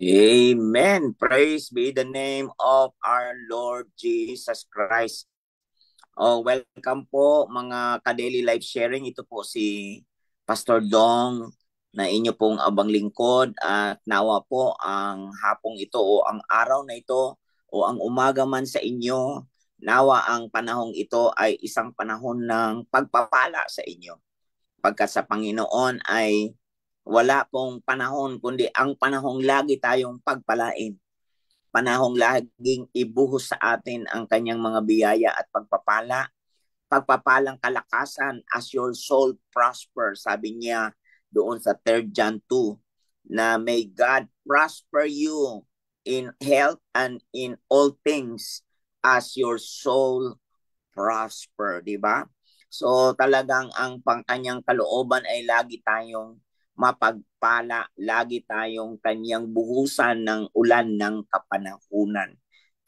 Amen. Praise be the name of our Lord Jesus Christ. Welcome po mga ka-daily life sharing. Ito po si Pastor Dong na inyo pong abang lingkod at nawa po ang hapong ito o ang araw na ito o ang umaga man sa inyo, nawa ang panahong ito ay isang panahon ng pagpapala sa inyo. Pagkat sa Panginoon ay wala pong panahon kundi ang panahong lagi tayong pagpalain. Panahong laging ibuhos sa atin ang kanyang mga biyaya at pagpapala. Pagpapalang kalakasan as your soul prosper. Sabi niya doon sa 3 John 2 na may God prosper you in health and in all things as your soul prosper, di ba? So talagang ang pangkanyang kalooban ay lagi tayong mapagpala, lagi tayong kanyang buhusan ng ulan ng kapanahunan.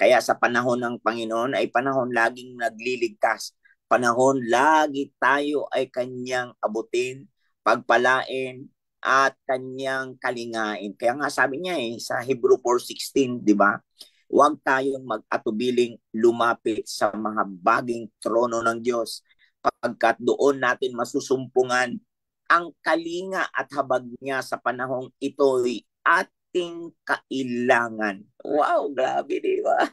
Kaya sa panahon ng Panginoon ay panahon laging nagliligtas. Panahon lagi tayo ay kanyang abutin, pagpalain, at kanyang kalingain. Kaya nga sabi niya sa Hebrew 4:16, di ba? Huwag tayong mag-atubiling lumapit sa mga baging trono ng Diyos pagkat doon natin masusumpungan ang kalinga at habag niya sa panahong ito'y ating kailangan. Wow, grabe, di ba?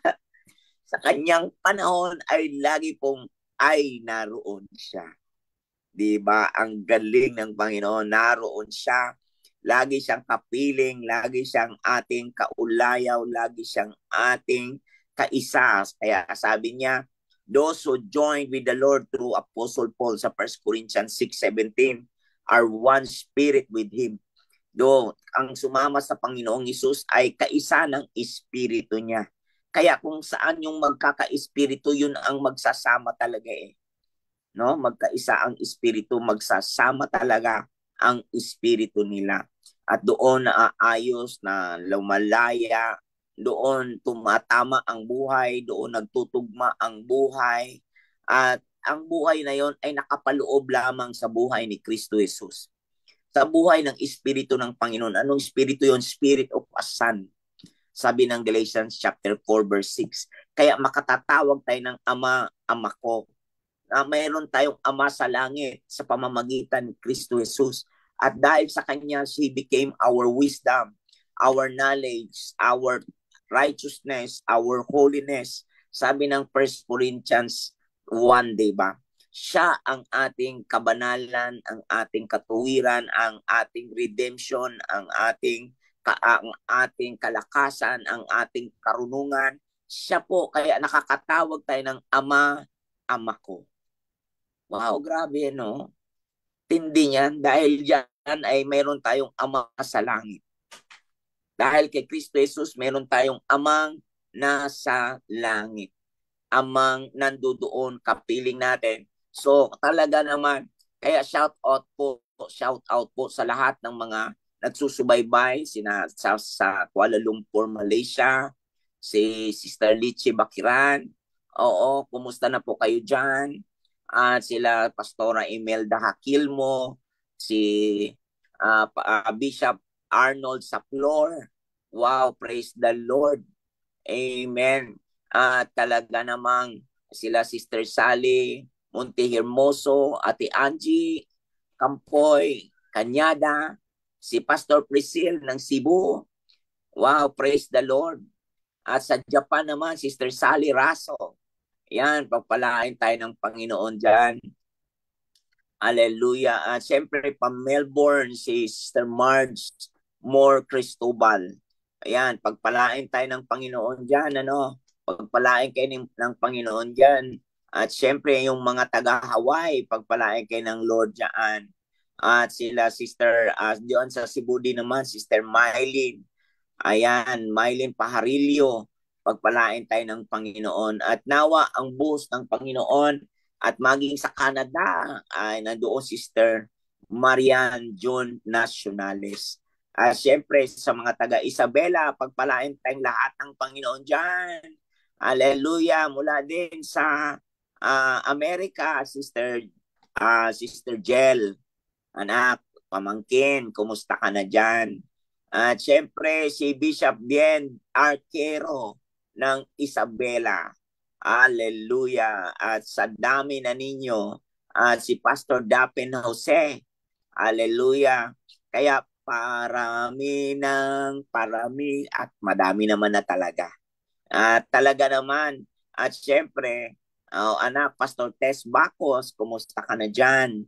Sa kanyang panahon ay lagi pong ay naroon siya. Di ba? Ang galing ng Panginoon, naroon siya. Lagi siyang kapiling, lagi siyang ating kaulayaw, lagi siyang ating kaisa. Kaya sabi niya, those who joined with the Lord through Apostle Paul sa 1 Corinthians 6:17 are one spirit with Him. Do, ang sumama sa Panginoong Hesus ay kaisa ng espiritu niya. Kaya kung saan yung magkaka-espiritu, yun ang magsasama talaga no? Magkaisa ang espiritu, magsasama talaga ang espiritu nila. At doon naaayos na lumalaya, doon tumatama ang buhay, doon nagtutugma ang buhay. At ang buhay na yon ay nakapaloob lamang sa buhay ni Kristo Jesus. Sa buhay ng espiritu ng Panginoon. Anong espiritu yon? Spirit of a son. Sabi ng Galatians chapter 4 verse 6. Kaya makatatawag tayo ng ama, ama ko, mayroon tayong Ama sa langit sa pamamagitan ni Kristo Jesus. At dahil sa Kanya, He became our wisdom, our knowledge, our righteousness, our holiness. Sabi ng 1 Corinthians 1, diba? Siya ang ating kabanalan, ang ating katuwiran, ang ating redemption, ang ating kalakasan, ang ating karunungan. Siya po, kaya nakakatawag tayo ng Ama, Ama ko. Wow, grabe no? Tindi niyan dahil diyan ay meron tayong Ama sa langit. Dahil kay Kristo Jesus, meron tayong Amang nasa langit. Amang nandoon, kapiling natin. So talaga naman, kaya shout out po sa lahat ng mga nagsusubaybay sa Kuala Lumpur, Malaysia, si Sister Lichi Bakiran. Oo, kumusta na po kayo dyan? At sila Pastora Imelda Hakilmo, si Bishop Arnold Saplor. Wow, praise the Lord. Amen. At talaga namang sila Sister Sally Montehermoso, Ate Angie Campoy, Kanyada, si Pastor Priscil ng Cebu. Wow, praise the Lord. At sa Japan naman, Sister Sally Raso. Yan, pagpalain tayo ng Panginoon dyan. Hallelujah. At syempre, pa Melbourne, si Sister Marge More Cristobal. Ayan, pagpalain tayo ng Panginoon dyan, ano? Pagpalain kayo ng Panginoon dyan. At syempre, yung mga taga-Hawaii, pagpalain kayo ng Lord dyan. At sila, Sister, diyon sa Cebu din naman, Sister Mylene. Ayan, Mylene Pajarillo, pagpalain tayo ng Panginoon. At nawa ang buhos ng Panginoon at maging sa Canada ay nandoon Sister Marian John Nacionales. At syempre sa mga taga Isabela, pagpalain tayong lahat ng Panginoon dyan. Hallelujah. Mula din sa Amerika, Sister Jel. Anak, pamangkin, kumusta ka na dyan? At syempre, si Bishop Bien Arquero ng Isabela. Hallelujah. At sa dami na ninyo, at si Pastor Dapen Jose. Hallelujah. Kaya parami at madami naman na talaga. At talaga naman, at syempre, anak, Pastor Tess Bacos, kumusta ka na dyan?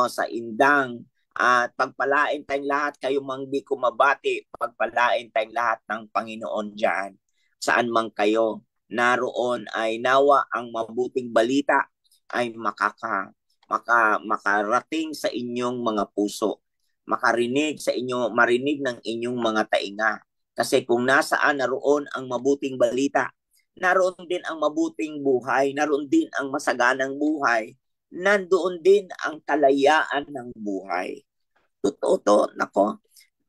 Sa Indang. At pagpalain tayong lahat, kayong mang di kumabati, pagpalain tayong lahat ng Panginoon dyan. Saan man kayo naroon ay nawa ang mabuting balita ay makarating sa inyong mga puso. Makarinig sa inyo, marinig ng inyong mga tainga. Kasi kung nasaan naroon ang mabuting balita, naroon din ang mabuting buhay, naroon din ang masaganang buhay, nandoon din ang kalayaan ng buhay. Totoo to, nako.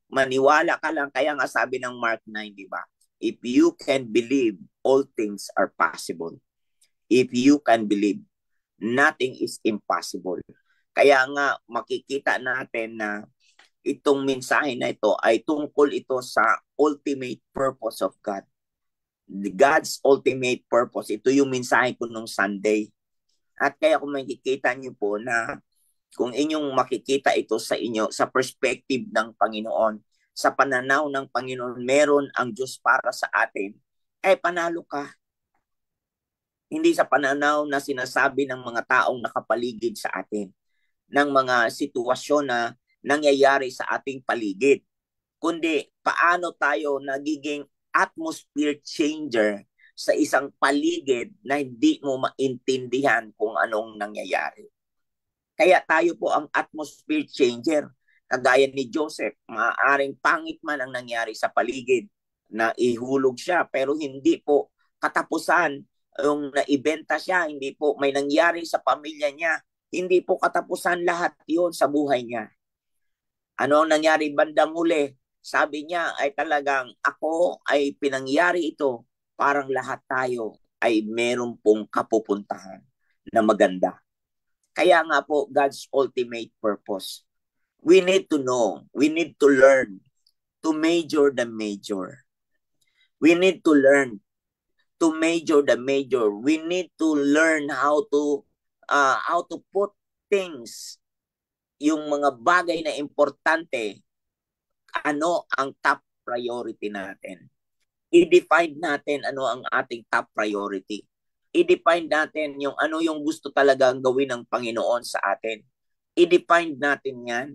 Maniwala ka lang. Kaya nga sabi ng Mark 9, di ba? If you can believe, all things are possible. If you can believe, nothing is impossible. Kaya nga makikita natin na itong mensahe na ito ay tungkol ito sa ultimate purpose of God. God's ultimate purpose. Ito yung mensahe ko nung Sunday. At kaya kung makikita niyo po na kung inyong makikita ito sa inyo, sa perspective ng Panginoon, sa pananaw ng Panginoon, meron ang Diyos para sa atin, panalo ka. Hindi sa pananaw na sinasabi ng mga taong nakapaligid sa atin, ng mga sitwasyon na nangyayari sa ating paligid, kundi paano tayo nagiging atmosphere changer sa isang paligid na hindi mo maintindihan kung anong nangyayari. Kaya tayo po ang atmosphere changer. Kagaya ni Joseph, maaaring pangit man ang nangyari sa paligid, na ihulog siya, pero hindi po katapusan yung naibenta siya, hindi po may nangyari sa pamilya niya, hindi po katapusan lahat yon sa buhay niya. Ano ang nangyari bandang huli? Sabi niya ay talagang ako ay pinangyari ito parang lahat tayo ay meron pong kapupuntahan na maganda. Kaya nga po, God's ultimate purpose. We need to know, we need to learn to major the major. We need to learn to major the major. We need to learn how to put things, yung mga bagay na importante, ano ang top priority natin. I-define natin ano ang ating top priority. I-define natin yung ano yung gusto talagang gawin ng Panginoon sa atin. I-define natin yan.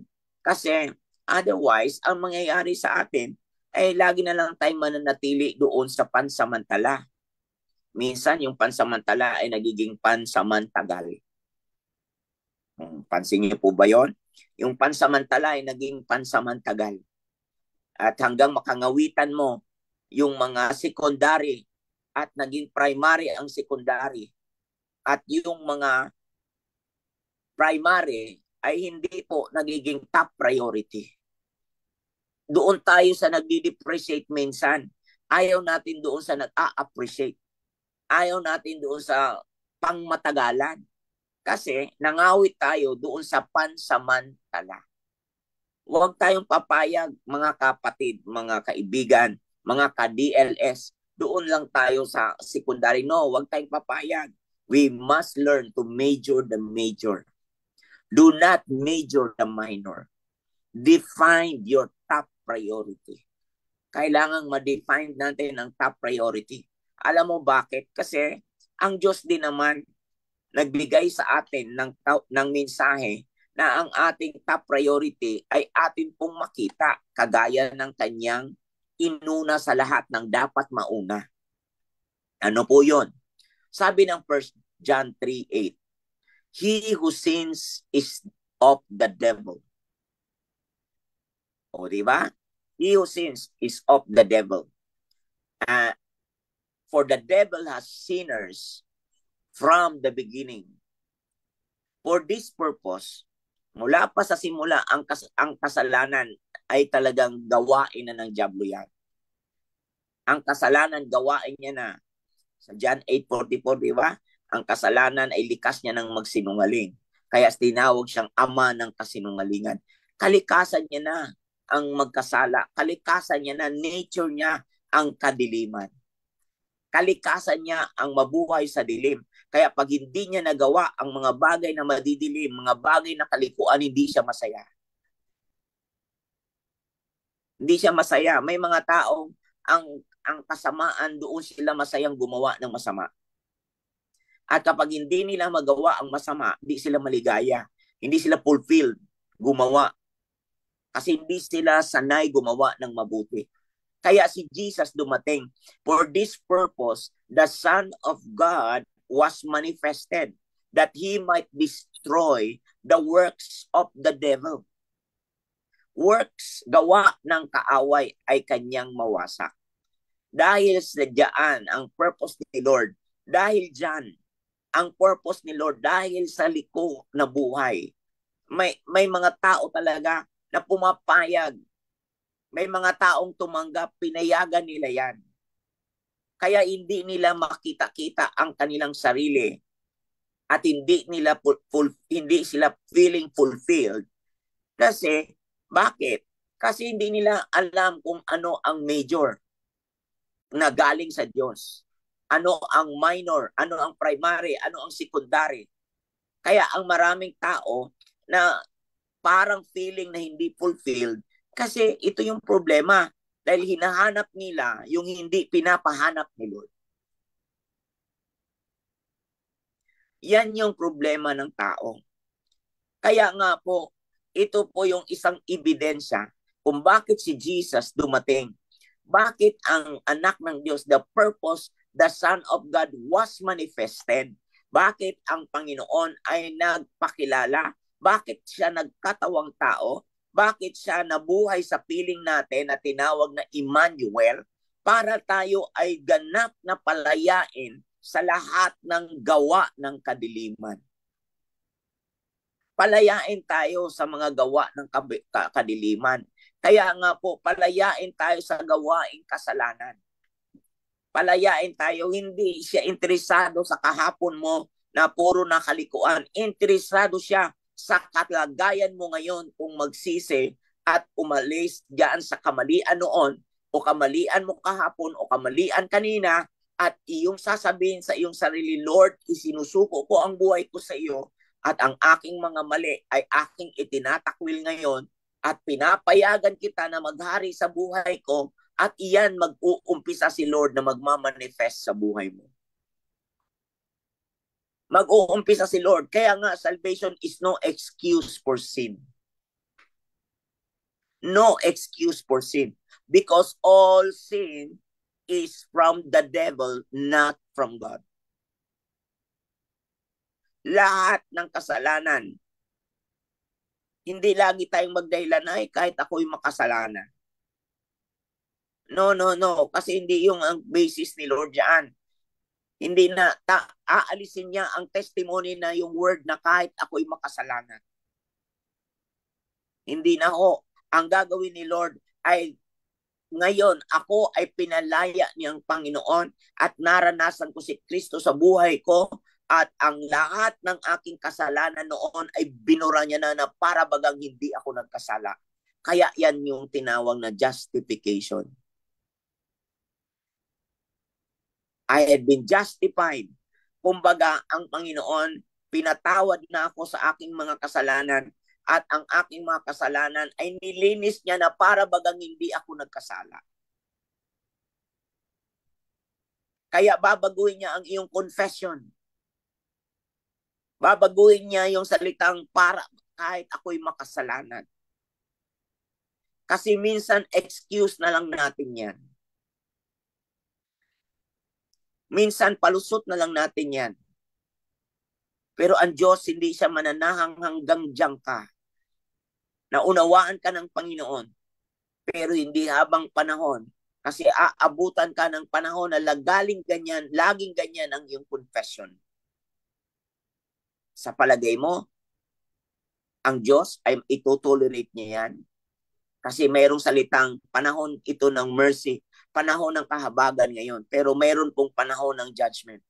Kasi otherwise, ang mangyayari sa atin ay lagi na lang tayo mananatili doon sa pansamantala. Minsan yung pansamantala ay nagiging pansamantagal. Pansin niyo po ba yon? Yung pansamantala ay naging pansamantagal. At hanggang makangawitan mo yung mga secondary at naging primary ang secondary. At yung mga primary ay hindi po nagiging top priority. Doon tayo sa nagdi-depreciate minsan. Ayaw natin doon sa nag-a-appreciate. Ayaw natin doon sa pangmatagalan. Kasi nangawit tayo doon sa pansamantala. Huwag tayong papayag, mga kapatid, mga kaibigan, mga ka-DLS. Doon lang tayo sa secondary. No, huwag tayong papayag. We must learn to major the major. Do not major the minor. Define your top priority. Kailangan ma-define natin ang top priority. Alam mo bakit? Kasi ang Diyos din naman nagbigay sa atin ng mensahe na ang ating top priority ay atin pong makita kagaya ng kanyang inuna sa lahat ng dapat mauna. Ano po yun? Sabi ng 1 John 3:8, he who sins is of the devil. O, di ba? He who sins is of the devil. For the devil has sinners from the beginning. For this purpose, mula pa sa simula, ang kasalanan ay talagang gawain na ng diablo yan. Ang kasalanan, gawain niya na. Sa John 8:44, di ba? Ang kasalanan ay likas niya ng magsinungaling. Kaya tinawag siyang ama ng kasinungalingan. Kalikasan niya na. ang magkasala. Kalikasan niya na nature niya ang kadiliman. Kalikasan niya ang mabuhay sa dilim. Kaya pag hindi niya nagawa ang mga bagay na madidilim, mga bagay na kalikuan, hindi siya masaya. Hindi siya masaya. May mga taong ang kasamaan doon sila masayang gumawa ng masama. At kapag hindi nila magawa ang masama, hindi sila maligaya. Hindi sila fulfilled gumawa. Kasi hindi sila sanay gumawa ng mabuti. Kaya si Jesus dumating. For this purpose, the Son of God was manifested, that He might destroy the works of the devil. Works, gawa ng kaaway ay kanyang mawasak. Dahil sa diyan ang purpose ni Lord. Dahil diyan ang purpose ni Lord. Dahil sa liko na buhay. May mga tao talaga na pumapayag. May mga taong tumanggap, pinayagan nila yan. Kaya hindi nila makita-kita ang kanilang sarili at hindi sila feeling fulfilled. Kasi, bakit? Kasi hindi nila alam kung ano ang major na galing sa Diyos. Ano ang minor, ano ang primary, ano ang secondary. Kaya ang maraming tao na parang feeling na hindi fulfilled kasi ito yung problema dahil hinahanap nila yung hindi pinapahanap ni Lord. Yan yung problema ng tao. Kaya nga po, ito po yung isang ebidensya kung bakit si Jesus dumating. Bakit ang anak ng Diyos, the purpose, the Son of God was manifested. Bakit ang Panginoon ay nagpakilala? Bakit siya nagkatawang tao? Bakit siya nabuhay sa piling natin na tinawag na Emmanuel? Para tayo ay ganap na palayain sa lahat ng gawa ng kadiliman. Palayain tayo sa mga gawa ng kadiliman. Kaya nga po, palayain tayo sa gawaing kasalanan. Palayain tayo, hindi siya interesado sa kahapon mo na puro nakalikuan. Interesado siya sa kalagayan mo ngayon kung magsisi at umalis diyan sa kamalian noon o kamalian mo kahapon o kamalian kanina at iyong sasabihin sa iyong sarili, Lord, isinusuko ko ang buhay ko sa iyo at ang aking mga mali ay aking itinatakwil ngayon at pinapayagan kita na maghari sa buhay ko at iyan mag-uumpisa si Lord na magmamanifest sa buhay mo. Mag-uumpisa si Lord. Kaya nga, salvation is no excuse for sin. No excuse for sin. Because all sin is from the devil, not from God. Lahat ng kasalanan. Hindi lagi tayong magdahilan ay kahit ako'y makasalanan. No. Kasi hindi yung ang basis ni Lord dyan. Hindi na aalisin niya ang testimony na yung word na kahit ako'y makasalanan. Hindi na ho. Ang gagawin ni Lord ay ngayon ako ay pinalaya niyang Panginoon at naranasan ko si Kristo sa buhay ko at ang lahat ng aking kasalanan noon ay binura niya na para bagang hindi ako nagkasala. Kaya yan yung tinawag na justification. I had been justified. Kumbaga, ang Panginoon, pinatawad na ako sa aking mga kasalanan at ang aking mga kasalanan ay nilinis niya na para bagang hindi ako nagkasala. Kaya babaguhin niya ang iyong confession. Babaguhin niya yung salitang para kahit ako'y makasalanan. Kasi minsan excuse na lang natin yan. Minsan palusot na lang natin yan. Pero ang Diyos hindi siya mananahang hanggang diyan ka. Naunawaan ka ng Panginoon. Pero hindi habang panahon. Kasi aabutan ka ng panahon na laging ganyan ang iyong confession. Sa palagay mo, ang Diyos ay itutolerate niya yan. Kasi mayroong salitang panahon ito ng mercy. Panahon ng kahabagan ngayon. Pero mayroon pong panahon ng judgment.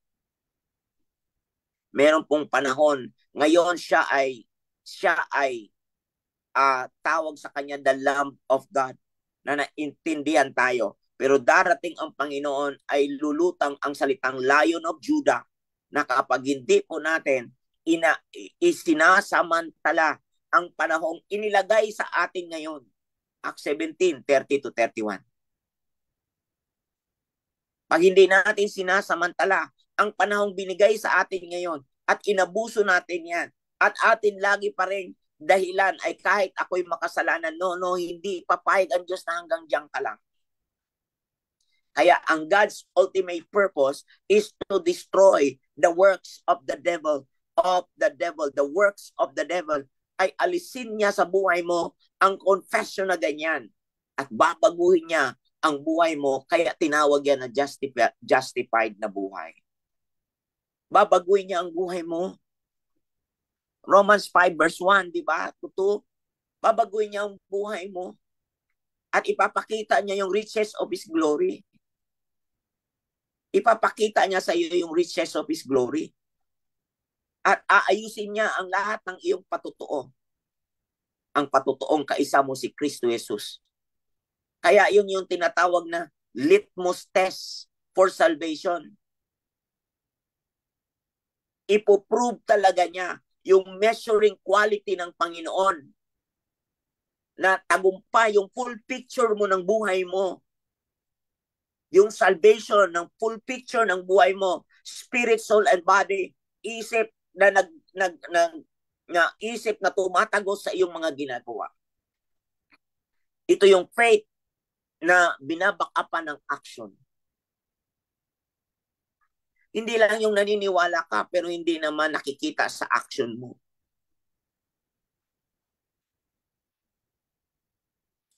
Mayroon pong panahon. Ngayon siya ay tawag sa kanya the Lamb of God, na naintindihan tayo. Pero darating ang Panginoon ay lulutang ang salitang Lion of Judah, na kapag hindi po natin isinasamantala ang panahong inilagay sa atin ngayon. Acts 17:30-31. Pag hindi natin sinasamantala ang panahong binigay sa atin ngayon at inabuso natin yan, at atin lagi pa rin dahilan ay kahit ako'y makasalanan, no, hindi papayag ang Diyos na hanggang diyan ka lang. Kaya ang God's ultimate purpose is to destroy the works of the devil. The works of the devil ay alisin niya sa buhay mo ang confession na ganyan at babaguhin niya ang buhay mo, kaya tinawag yan na justified na buhay. Babaguhin niya ang buhay mo. Romans 5:1, di ba? Totoo. Babaguhin niya ang buhay mo at ipapakita niya yung riches of His glory. Ipapakita niya sa iyo yung riches of His glory. At aayusin niya ang lahat ng iyong patutuo. Ang patutuong kaisa mo si Kristo Jesus. Kaya yun yung tinatawag na litmus test for salvation. Ipoprove talaga niya yung measuring quality ng Panginoon na tagumpay, yung full picture mo ng buhay mo. Yung salvation ng full picture ng buhay mo, spirit, soul, and body, isip na isip na tumatagos sa iyong mga ginagawa. Ito yung faith na binabackupan ng action. Hindi lang yung naniniwala ka pero hindi naman nakikita sa action mo.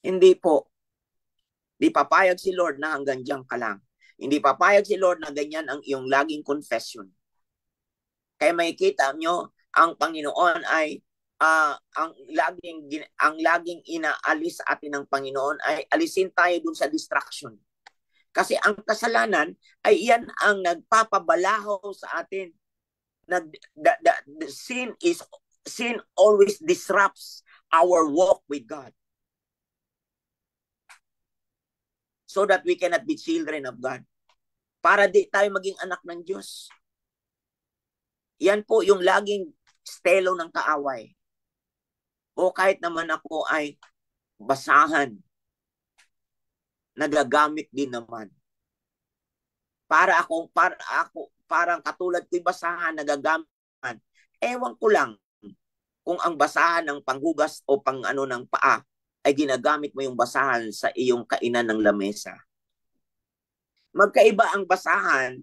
Hindi po. Hindi papayag si Lord na hanggang diyan ka lang. Hindi papayag si Lord na ganyan ang iyong laging confession. Kaya makikita nyo, ang Panginoon ay ang laging inaalis sa atin ng Panginoon ay alisin tayo dun sa distraction. Kasi ang kasalanan ay iyan ang nagpapabalaho sa atin. The sin always disrupts our walk with God. So that we cannot be children of God. Para di tayo maging anak ng Diyos. Yan po yung laging stelo ng kaaway. O kahit naman ako ay basahan, nagagamit din naman. Parang katulad ko'y basahan, nagagamit. Ewan ko lang kung ang basahan ng panghugas o ng paa ay ginagamit mo yung basahan sa iyong kainan ng lamesa. Magkaiba ang basahan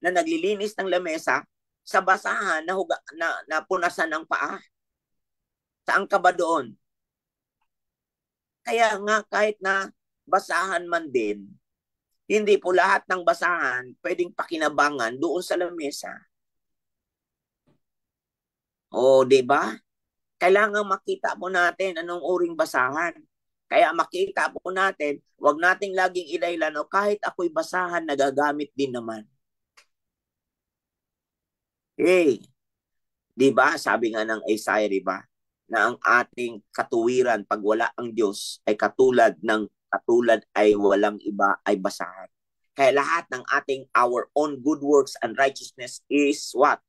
na naglilinis ng lamesa sa basahan na punasan ng paa. Saan ka ba doon? Kaya nga kahit na basahan man din, hindi po lahat ng basahan pwedeng pakinabangan doon sa lamesa. O, di ba? Kailangan makita po natin anong uring basahan. Kaya makita po natin, wag nating laging ilailan, o kahit ako'y basahan, nagagamit din naman. Hey, di ba? Sabi nga ng Isaiah, di ba? Na ang ating katuwiran pag wala ang Diyos ay katulad ay walang iba ay basahan. Kaya lahat ng our own good works and righteousness is what?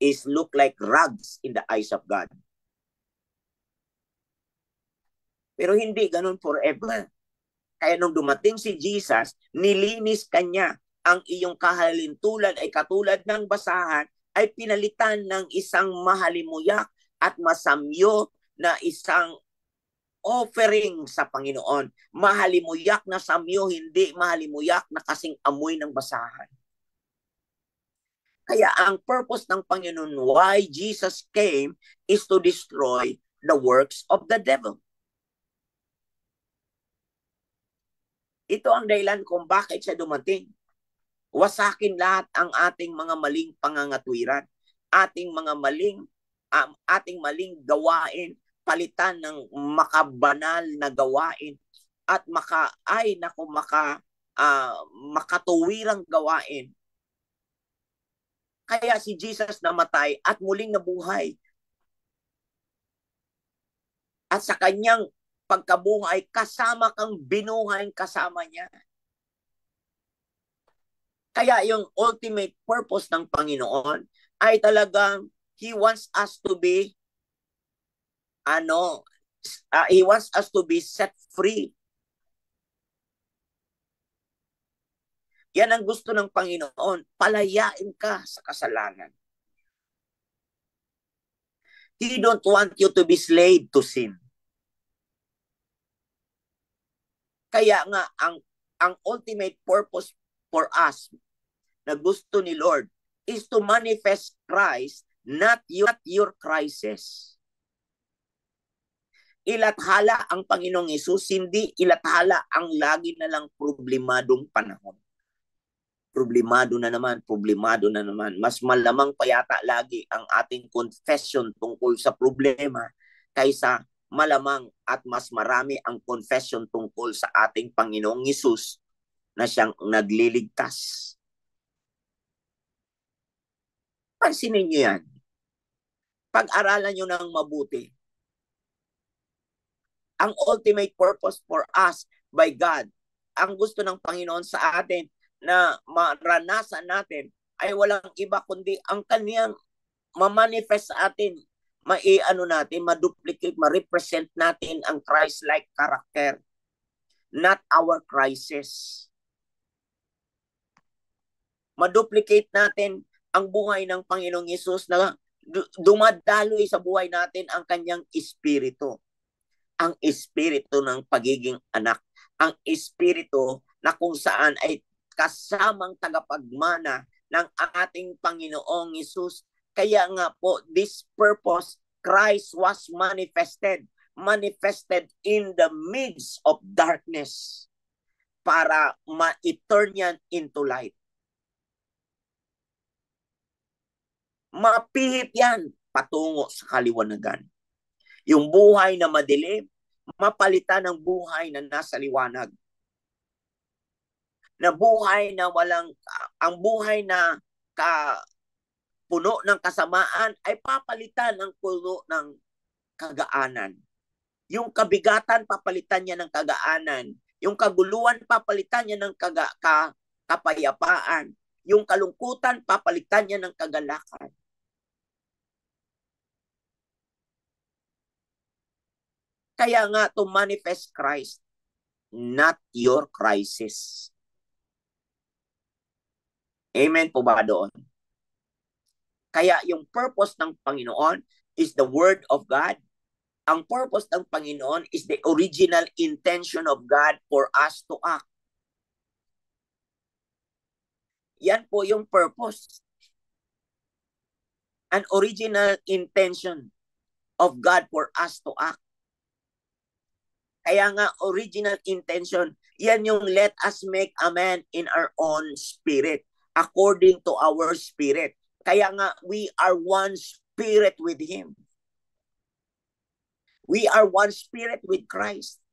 Is look like rags in the eyes of God. Pero hindi ganun forever. Kaya nung dumating si Jesus, nilinis kanya ang iyong kahalintulan ay katulad ng basahan ay pinalitan ng isang mahalimuyak at masamyo na isang offering sa Panginoon. Mahalimuyak na samyo, hindi mahalimuyak na kasing amoy ng basahan. Kaya ang purpose ng Panginoon, why Jesus came, is to destroy the works of the devil. Ito ang dahilan kung bakit siya dumating. Wasakin lahat ang ating mga maling pangangatwiran, ating maling gawain, palitan ng makabanal na gawain at makatuwirang gawain. Kaya si Jesus namatay at muling nabuhay. At sa kanyang pagkabuhay, kasama kang binuhay kasama niya. Kaya yung ultimate purpose ng Panginoon ay talagang He wants us to be, He wants us to be set free. Yan ang gusto ng Panginoon, palayain ka sa kasalanan. He don't want you to be slave to sin. Kaya nga, ang ultimate purpose for us na gusto ni Lord is to manifest Christ, not your crisis. Ilathala ang Panginoong Hesus, hindi ilathala ang lagi na lang problemadong panahon. Problemado na naman. Mas malamang pa yata lagi ang ating confession tungkol sa problema kaysa malamang at mas marami ang confession tungkol sa ating Panginoong Hesus na siyang nagliligtas. Pansinin niyo yan. Pag-aralan niyo ng mabuti. Ang ultimate purpose for us by God, ang gusto ng Panginoon sa atin na maranasan natin ay walang iba kundi ang kaniyang ma-manifest sa atin, ma-duplicate, ma-represent natin ang Christ-like character, not our crisis. Ma-duplicate natin ang buhay ng Panginoong Hesus na dumadaloy sa buhay natin ang kanyang espiritu. Ang espiritu ng pagiging anak. Ang espiritu na kung saan ay kasamang tagapagmana ng ating Panginoong Hesus. Kaya nga po, this purpose, Christ was manifested in the midst of darkness para ma-turn yan into light. Mapihit yan patungo sa kaliwanagan. Yung buhay na madilim, mapalitan ng buhay na nasa liwanag. Na buhay na ang buhay na puno ng kasamaan ay papalitan ng puno ng kagaanan. Yung kabigatan, papalitan niya ng kagaanan. Yung kaguluhan, papalitan niya ng kapayapaan. Yung kalungkutan, papalitan niya ng kagalakan. Kaya nga, to manifest Christ, not your crisis. Amen po ba doon? Kaya yung purpose ng Panginoon is the Word of God. Ang purpose ng Panginoon is the original intention of God for us to act. Yan po yung purpose. An original intention of God for us to act. Kaya nga, original intention, yan yung let us make a man in our own spirit, according to our spirit. Kaya nga, we are one spirit with Him. We are one spirit with Christ.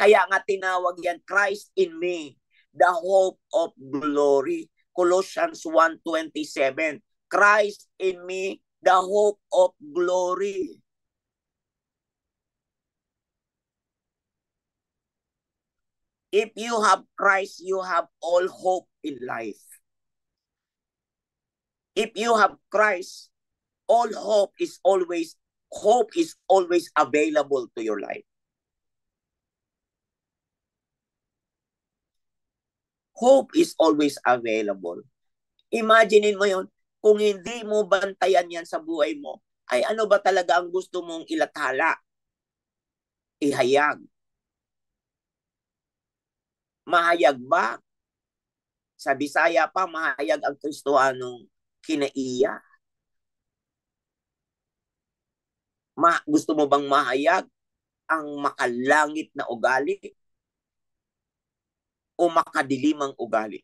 Kaya nga tinawag yan, Christ in me, the hope of glory. Colossians 1:27. Christ in me, the hope of glory. If you have Christ, you have all hope in life. If you have Christ, all hope is always available to your life. Hope is always available. Imaginein mo yon, kung hindi mo bantayan yan sa buhay mo, ay ano ba talaga ang gusto mong ilathala? Ihayag. Mahayag ba? Sa Bisaya pa, mahayag ang Kristohanong kinaiya. Gusto mo bang mahayag ang makalangit na ugali o makadilimang ugali?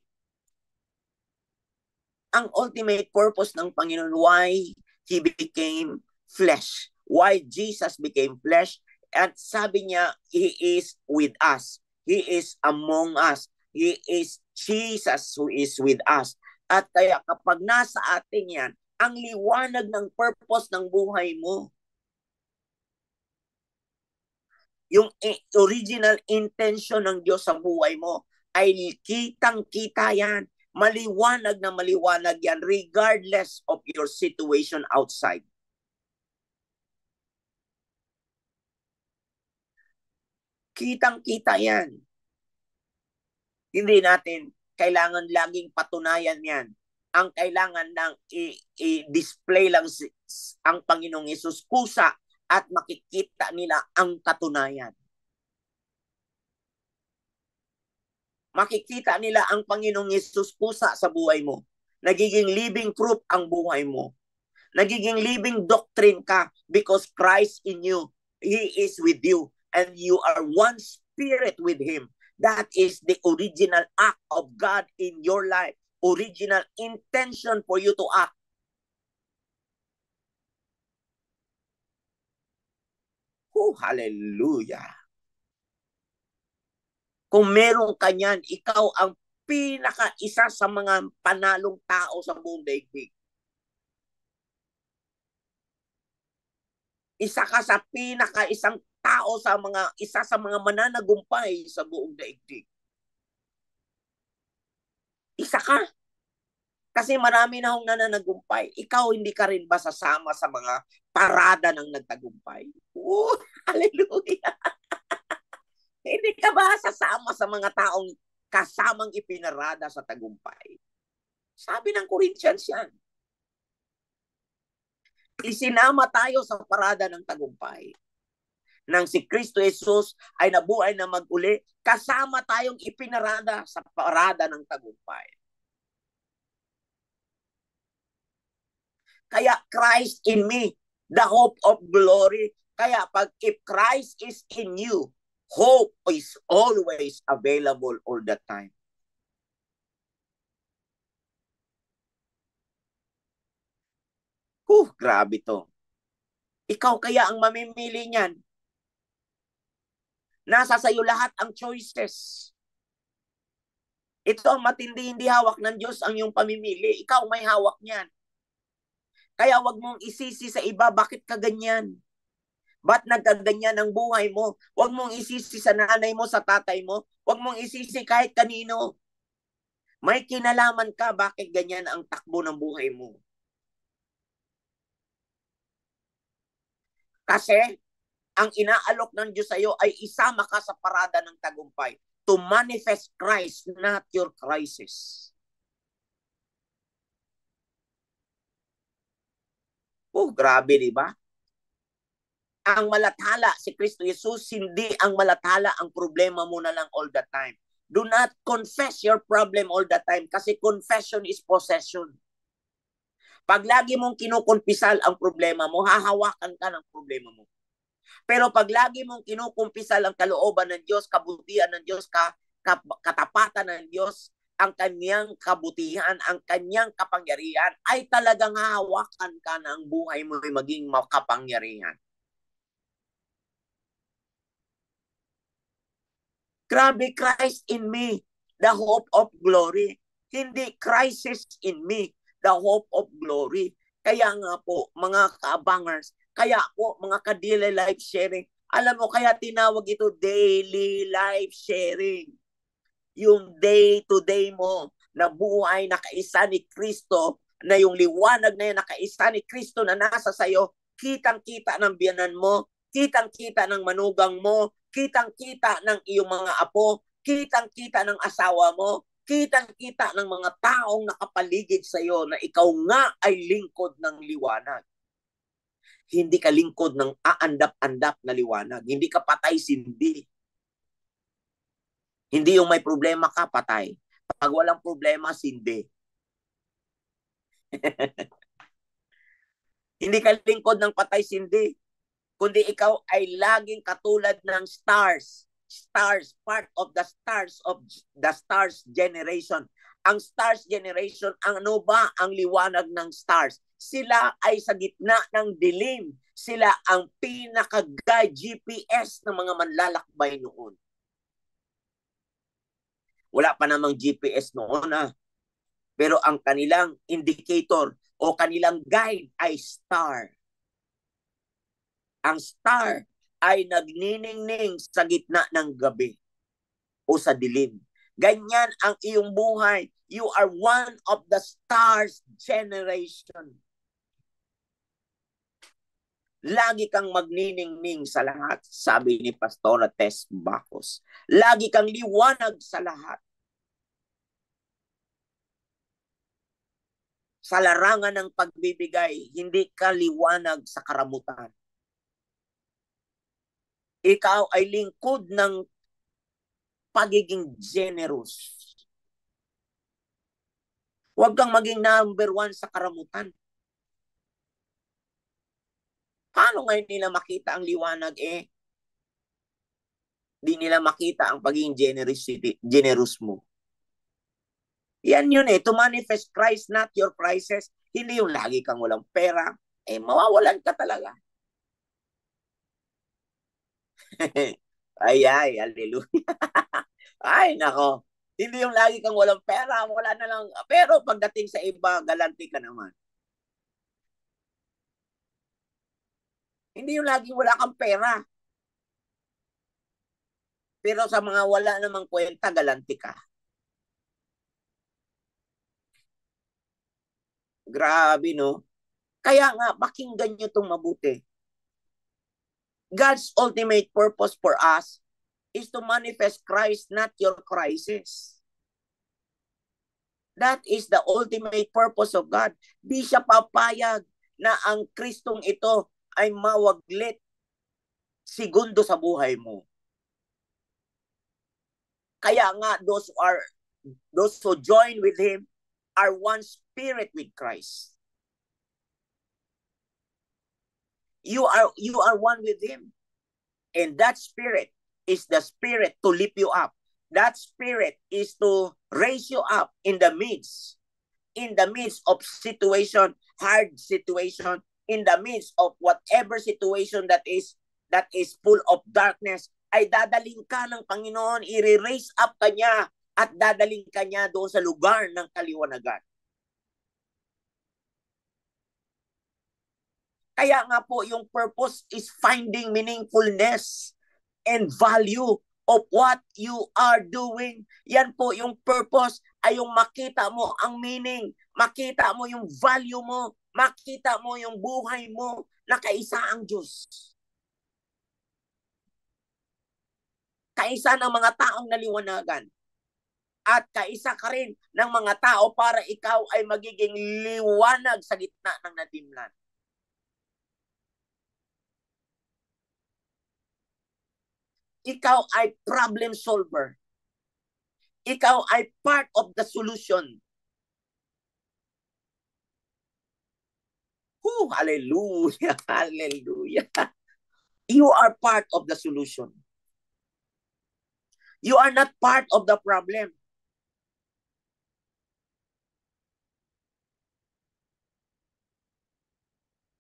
Ang ultimate purpose ng Panginoon, why He became flesh, why Jesus became flesh, at sabi niya, He is with us. He is among us. He is Jesus who is with us. At kaya kapag nasa atin yan, ang liwanag ng purpose ng buhay mo. Yung original intention ng Diyos sa buhay mo ay kitang-kita yan. Maliwanag na maliwanag yan regardless of your situation outside. Kitang-kita yan. Hindi natin kailangan laging patunayan yan. Ang kailangan lang i-display lang ang Panginoong Hesus kusa at makikita nila ang katunayan. Makikita nila ang Panginoong Hesus kusa sa buhay mo. Nagiging living proof ang buhay mo. Nagiging living doctrine ka because Christ in you, He is with you, and you are one spirit with Him. That is the original act of God in your life. Original intention for you to act. Oh, hallelujah. Kung meron ka niyan, ikaw ang pinaka-isa sa mga panalong tao sa buong daigdig. Isa ka sa pinaka-isang tao sa isa sa mga mananagumpay sa buong daigdig. Isa ka. Kasi marami na hong nananagumpay. Ikaw, hindi ka rin ba sasama sa mga parada ng nagtagumpay? Oh, hallelujah! Hindi ka ba sasama sa mga taong kasamang ipinarada sa tagumpay? Sabi ng Corinthians yan. Isinama tayo sa parada ng tagumpay. Nang si Kristo Jesus ay nabuhay na mag-uli, kasama tayong ipinarada sa parada ng tagumpay. Kaya Christ in me, the hope of glory. Kaya if Christ is in you, hope is always available all the time. Grabe to. Ikaw kaya ang mamimili niyan. Nasa sayo lahat ang choices. Ito ang matindi, hindi hawak ng Diyos ang iyong pamimili. Ikaw may hawak niyan. Kaya wag mong isisi sa iba, bakit ka ganyan? Ba't nagkaganyan ang buhay mo? Wag mong isisi sa nanay mo, sa tatay mo. Wag mong isisi kahit kanino. May kinalaman ka, bakit ganyan ang takbo ng buhay mo? Kasi ang inaalok ng Diyos sa iyo ay isama ka sa parada ng tagumpay to manifest Christ, not your crisis. Grabe, di ba? Ang malathala si Kristo Jesus, hindi ang malathala ang problema mo na lang all the time. Do not confess your problem all the time kasi confession is possession. Pag lagi mong kinukumpisal ang problema mo, hahawakan ka ng problema mo. Pero pag lagi mong kinukumpisal ang kalooban ng Diyos, kabutihan ng Diyos, katapatan ng Diyos, ang kanyang kabutihan, ang kanyang kapangyarihan, ay talagang hahawakan ka na ang buhay mo ay maging makapangyarihan. Grabe, Christ in me, the hope of glory. Hindi crisis in me, the hope of glory. Kaya nga po, mga kaabangers, kaya po, mga ka-daily life sharing, alam mo, kaya tinawag ito daily life sharing. Yung day-to-day mo na buhay na kaisa ni Kristo, na yung liwanag na yun, nakaisa ni Kristo na nasa sayo, kitang-kita ng biyanan mo, kitang-kita ng manugang mo, kitang-kita ng iyong mga apo, kitang-kita ng asawa mo, kitang-kita ng mga taong nakapaligid sa iyo na ikaw nga ay lingkod ng liwanag. Hindi ka lingkod ng aandap-andap na liwanag. Hindi ka patay-sindi. Hindi yung may problema ka, patay. Pag walang problema, sindi. Hindi ka lingkod ng patay-sindi, kundi ikaw ay laging katulad ng stars. Stars, part of the stars generation. Ang stars generation, ano ba ang liwanag ng stars? Sila ay sa gitna ng dilim. Sila ang pinaka-guide GPS ng mga manlalakbay noon. Wala pa namang GPS noon. Pero ang kanilang indicator o kanilang guide ay star. Ang star ay nagniningning sa gitna ng gabi o sa dilim. Ganyan ang iyong buhay. You are one of the stars generation. Lagi kang magniningning sa lahat, sabi ni Pastora Tess Bacos. Lagi kang liwanag sa lahat. Sa larangan ng pagbibigay, hindi ka liwanag sa karamutan. Ikaw ay lingkod ng pagiging generous. Huwag kang maging number one sa karamutan. Paano ngayon nila makita ang liwanag di nila makita ang pagiging generous mo. Yan yun to manifest Christ, not your crisis. Hindi yung lagi kang walang pera, mawawalan ka talaga. ay, hallelujah. Ay, nako. Hindi yung lagi kang walang pera, wala na lang. Pero pagdating sa iba, galanti ka naman. Hindi yung lagi wala kang pera. Pero sa mga wala namang kwenta, galanti ka. Grabe, no? Kaya nga, pakinggan nyo itong mabuti. God's ultimate purpose for us is to manifest Christ, not your crisis. That is the ultimate purpose of God. Di siya papayag na ang Kristong ito ay mawaglit segundo sa buhay mo. Kaya nga, those who join with Him are one spirit with Christ. You are one with Him. And that spirit is the spirit to lift you up. That spirit is to raise you up in the midst of situation, hard situation, in the midst of whatever situation that is full of darkness, ay dadaling ka ng Panginoon, i-raise up ka niya at dadaling ka niya doon sa lugar ng kaliwanagan. Kaya nga po, yung purpose is finding meaningfulness and value of what you are doing. Yan po yung purpose, ay yung makita mo ang meaning, makita mo yung value mo, makita mo yung buhay mo na kaisa ang Diyos. Kaisa ng mga taong naliwanagan. At kaisa ka rin ng mga tao para ikaw ay magiging liwanag sa gitna ng nadimlan. Ikaw ay problem solver. Ikaw ay part of the solution. Hallelujah, hallelujah. You are part of the solution. You are not part of the problem.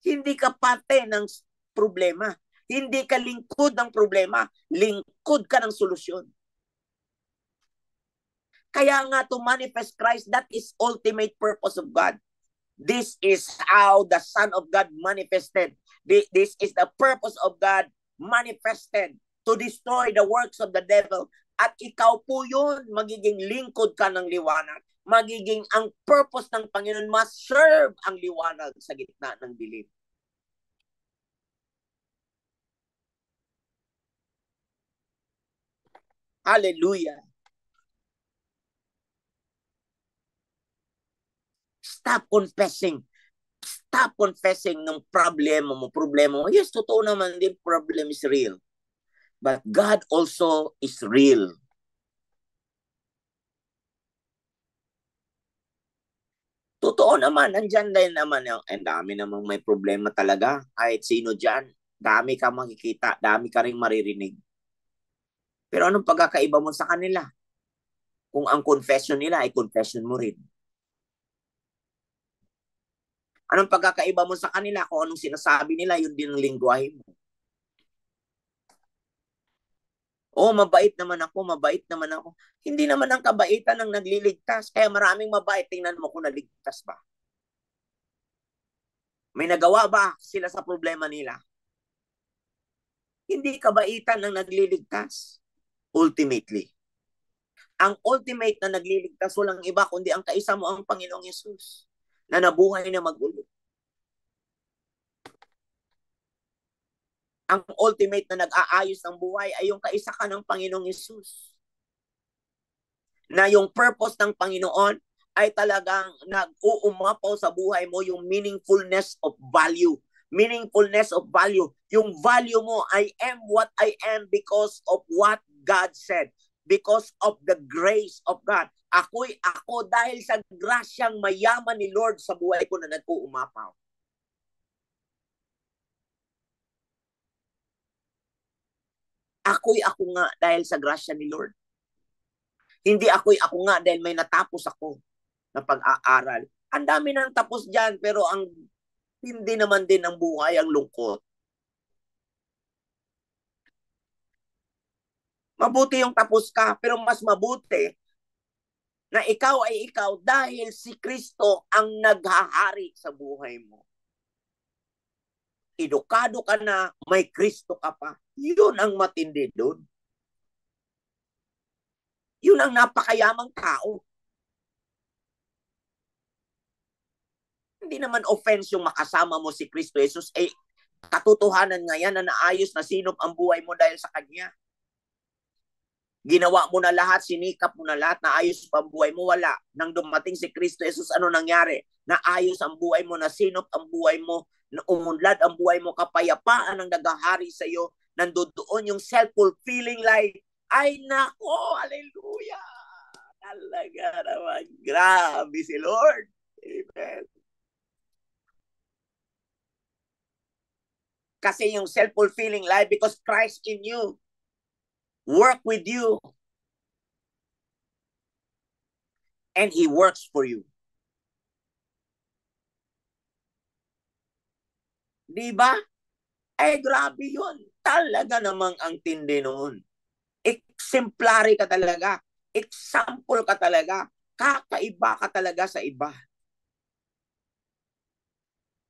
Hindi ka parte ng problema. Hindi ka lingkod ng problema. Lingkod ka ng solusyon. Kaya nga to manifest Christ, that is ultimate purpose of God. This is how the Son of God manifested. This is the purpose of God manifested to destroy the works of the devil. At ikaw po yun, magiging lingkod ka ng liwanag. Magiging ang purpose ng Panginoon, must serve ang liwanag sa gitna ng dilim. Hallelujah. Stop confessing. Stop confessing ng problema mo. Yes, totoo naman din, problem is real. But God also is real. Totoo naman, andyan din naman. Ang dami namang may problema talaga. Kahit sino dyan, dami ka makikita, dami ka rin maririnig. Pero anong pagkakaiba mo sa kanila? Kung ang confession nila ay confession mo rin. Anong pagkakaiba mo sa kanila? Kung anong sinasabi nila, yun din ang lingwahe mo. Mabait naman ako. Hindi naman ang kabaitan ang nagliligtas. Kaya maraming mabait, tingnan mo kung naligtas ba. May nagawa ba sila sa problema nila? Hindi kabaitan ang nagliligtas. Ultimately. Ang ultimate na nagliligtas, walang iba kundi ang kaisa mo ang Panginoong Yesus na nabuhay na mag-ulit. Ang ultimate na nag-aayos ng buhay ay yung kaisa ka ng Panginoong Yesus. Na yung purpose ng Panginoon ay talagang nag-uumapaw sa buhay mo yung meaningfulness of value. Meaningfulness of value. Yung value mo, I am what I am because of what God said. Because of the grace of God. Ako'y ako dahil sa grasyang mayaman ni Lord sa buhay ko na nag-uumapaw. Ako'y ako nga dahil sa grasya ni Lord. Hindi ako'y ako nga dahil may natapos ako na pag-aaral. Ang dami nang tapos dyan, pero ang hindi naman din ang buhay, ang lungkot. Mabuti yung tapos ka, pero mas mabuti na ikaw ay ikaw dahil si Kristo ang naghahari sa buhay mo. Edukado ka na, may Kristo ka pa. Yun ang matindi doon. Yun ang napakayamang tao. Hindi naman offense yung makasama mo si Kristo Jesus. Eh, katotohanan nga yan na naayos na sinop ang buhay mo dahil sa Kanya. Ginawa mo na lahat, sinikap mo na lahat, naayos pa ang buhay mo, wala. Nang dumating si Kristo Jesus, ano nangyari? Naayos ang buhay mo, nasinop ang buhay mo, umunlad ang buhay mo, kapayapaan ang naghahari sa iyo, nandoon yung self-fulfilling life. Ay nako, hallelujah! Talaga naman, grabe si Lord. Amen. Kasi yung self-fulfilling life, because Christ in you, work with you, and He works for you. Di ba? Eh, grabe yun. Talaga namang ang tindi noon. Exemplary ka talaga. Example ka talaga. Kakaiba ka talaga sa iba.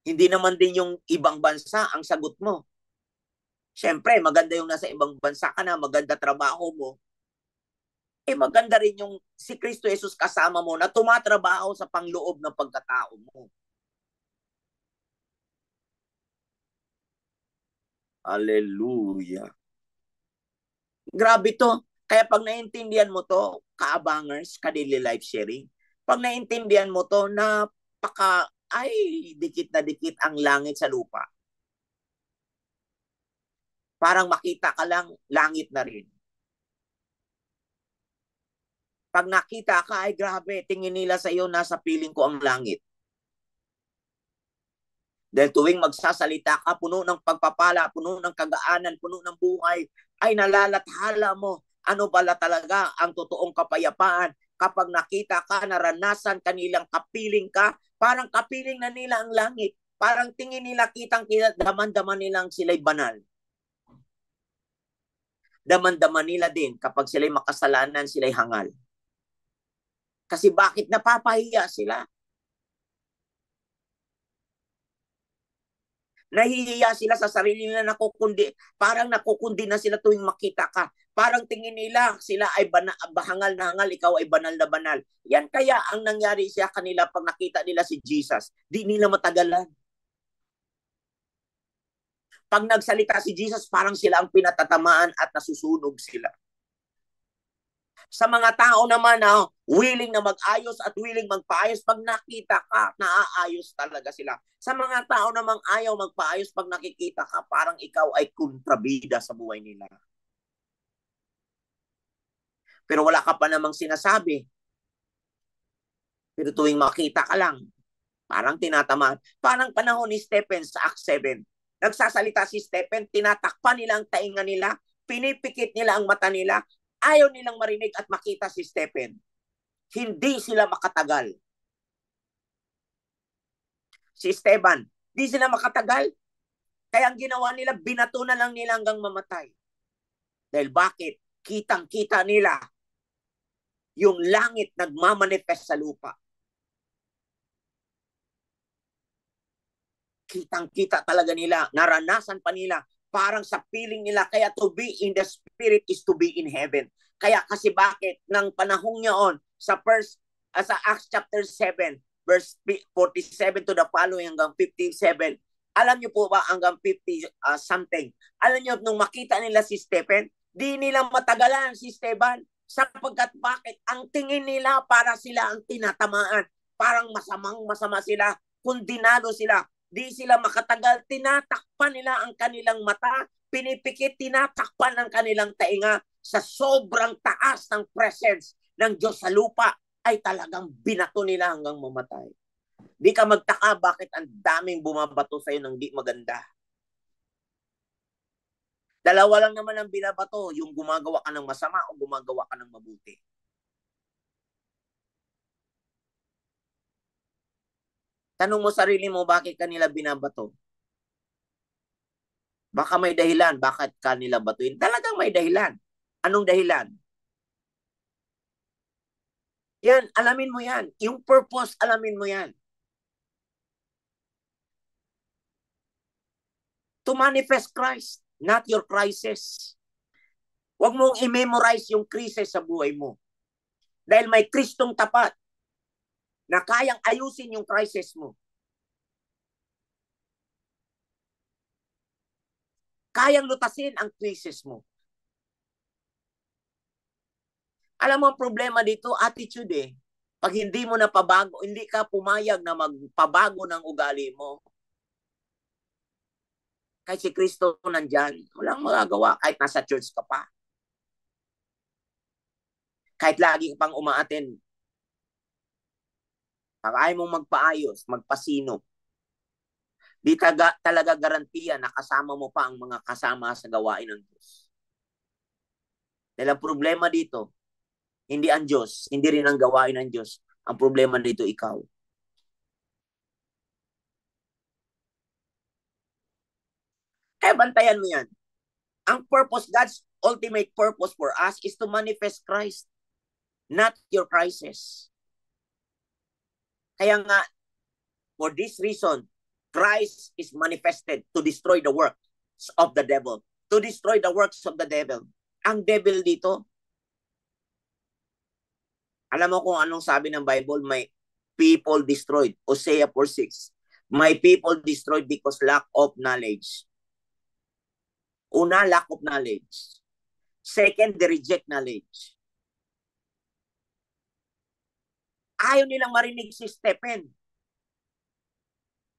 Hindi naman din yung ibang bansa ang sagot mo. Siyempre, maganda yung nasa ibang bansa ka na, maganda trabaho mo. Eh, maganda rin yung si Kristo Jesus kasama mo na tumatrabaho sa pangloob ng pagkatao mo. Hallelujah. Grabe to. Kaya pag naintindihan mo to, kaabangers, ka-daily life sharing, pag naintindihan mo to, ay, dikit na dikit ang langit sa lupa. Parang makita ka lang, langit na rin. Pag nakita ka, ay grabe, tingin nila sa iyo, nasa piling ko ang langit. Dahil tuwing magsasalita ka, puno ng pagpapala, puno ng kagaanan, puno ng buhay, ay nalalathala mo, ano pala talaga ang totoong kapayapaan. Kapag nakita ka, naranasan kanilang kapiling ka, parang kapiling na nila ang langit. Parang tingin nila, kitang-kita, daman-daman nilang sila'y banal. Daman-daman nila din kapag sila'y makasalanan, sila'y hangal. Kasi bakit napapahiya sila? Nahihiya sila sa sarili nila, parang nakukundi na sila tuwing makita ka. Parang tingin nila sila ay hangal na hangal, ikaw ay banal na banal. Yan kaya ang nangyari sa kanila pag nakita nila si Jesus. Di nila matagalan. Pag nagsalita si Jesus, parang sila ang pinatatamaan at nasusunog sila. Sa mga tao naman na willing na mag-ayos at willing magpaayos, pag nakita ka, naaayos talaga sila. Sa mga tao namang ayaw magpaayos, pag nakikita ka, parang ikaw ay kontrabida sa buhay nila. Pero wala ka pa namang sinasabi. Pero tuwing makita ka lang, parang tinatamaan. Parang panahon ni Stephen sa Acts 7. Nagsasalita si Stephen, tinatakpan nila ang tainga nila, pinipikit nila ang mata nila, ayaw nilang marinig at makita si Stephen. Hindi sila makatagal. Si Esteban, hindi sila makatagal. Kaya ang ginawa nila, binato na lang nila hanggang mamatay. Dahil bakit? Kitang-kita nila yung langit nagmamanifest sa lupa. Kitang-kita talaga nila, naranasan pa nila, Parang sa feeling nila, kaya to be in the spirit is to be in heaven. Kaya kasi bakit ng panahong yaon sa Acts chapter 7 verse 47 to the following hanggang 57, alam niyo po ba hanggang 50 something, alam niyo nung makita nila si Stephen, di nila matagalan si Stephen, sapagkat bakit ang tingin nila para sila ang tinatamaan, parang masama sila, kundinado sila, di sila makatagal, tinatakpan nila ang kanilang mata, pinipikit, tinatakpan ang kanilang tainga sa sobrang taas ng presence ng Diyos sa lupa, ay talagang binato nila hanggang mamatay. Di ka magtaka bakit ang daming bumabato sa'yo ng di maganda. Dalawa lang naman ang binabato, yung gumagawa ka ng masama o gumagawa ka ng mabuti. Tanong mo sarili mo, bakit kanila binabato? Baka may dahilan, bakit kanila batuin? Talagang may dahilan. Anong dahilan? Yan, alamin mo yan. Yung purpose, alamin mo yan. To manifest Christ, not your crisis. Huwag mong i-memorize yung crisis sa buhay mo. Dahil may Kristong tapat na kayang ayusin yung crisis mo. Kayang lutasin ang crisis mo. Alam mo ang problema dito, attitude eh. Pag hindi mo na pabago, hindi ka pumayag na magpabago ng ugali mo, kahit si Kristo nandyan, walang magagawa kahit nasa church ka pa. Kahit lagi ka pang umaattend. Pag ayaw mong magpaayos, magpasino, di talaga garantiya na kasama mo pa ang mga kasama sa gawain ng Diyos. Dahil ang problema dito, hindi ang Diyos, hindi rin ang gawain ng Diyos. Ang problema dito, ikaw. Kaya bantayan mo yan. Ang purpose, God's ultimate purpose for us is to manifest Christ, not your crisis. Kaya nga, for this reason, Christ is manifested to destroy the works of the devil. To destroy the works of the devil. Ang devil dito, alam mo kung anong sabi ng Bible? May people destroyed. Hosea 4:6. My people destroyed because lack of knowledge. Una, lack of knowledge. Second, they reject knowledge. Ayaw nilang marinig si Stephen.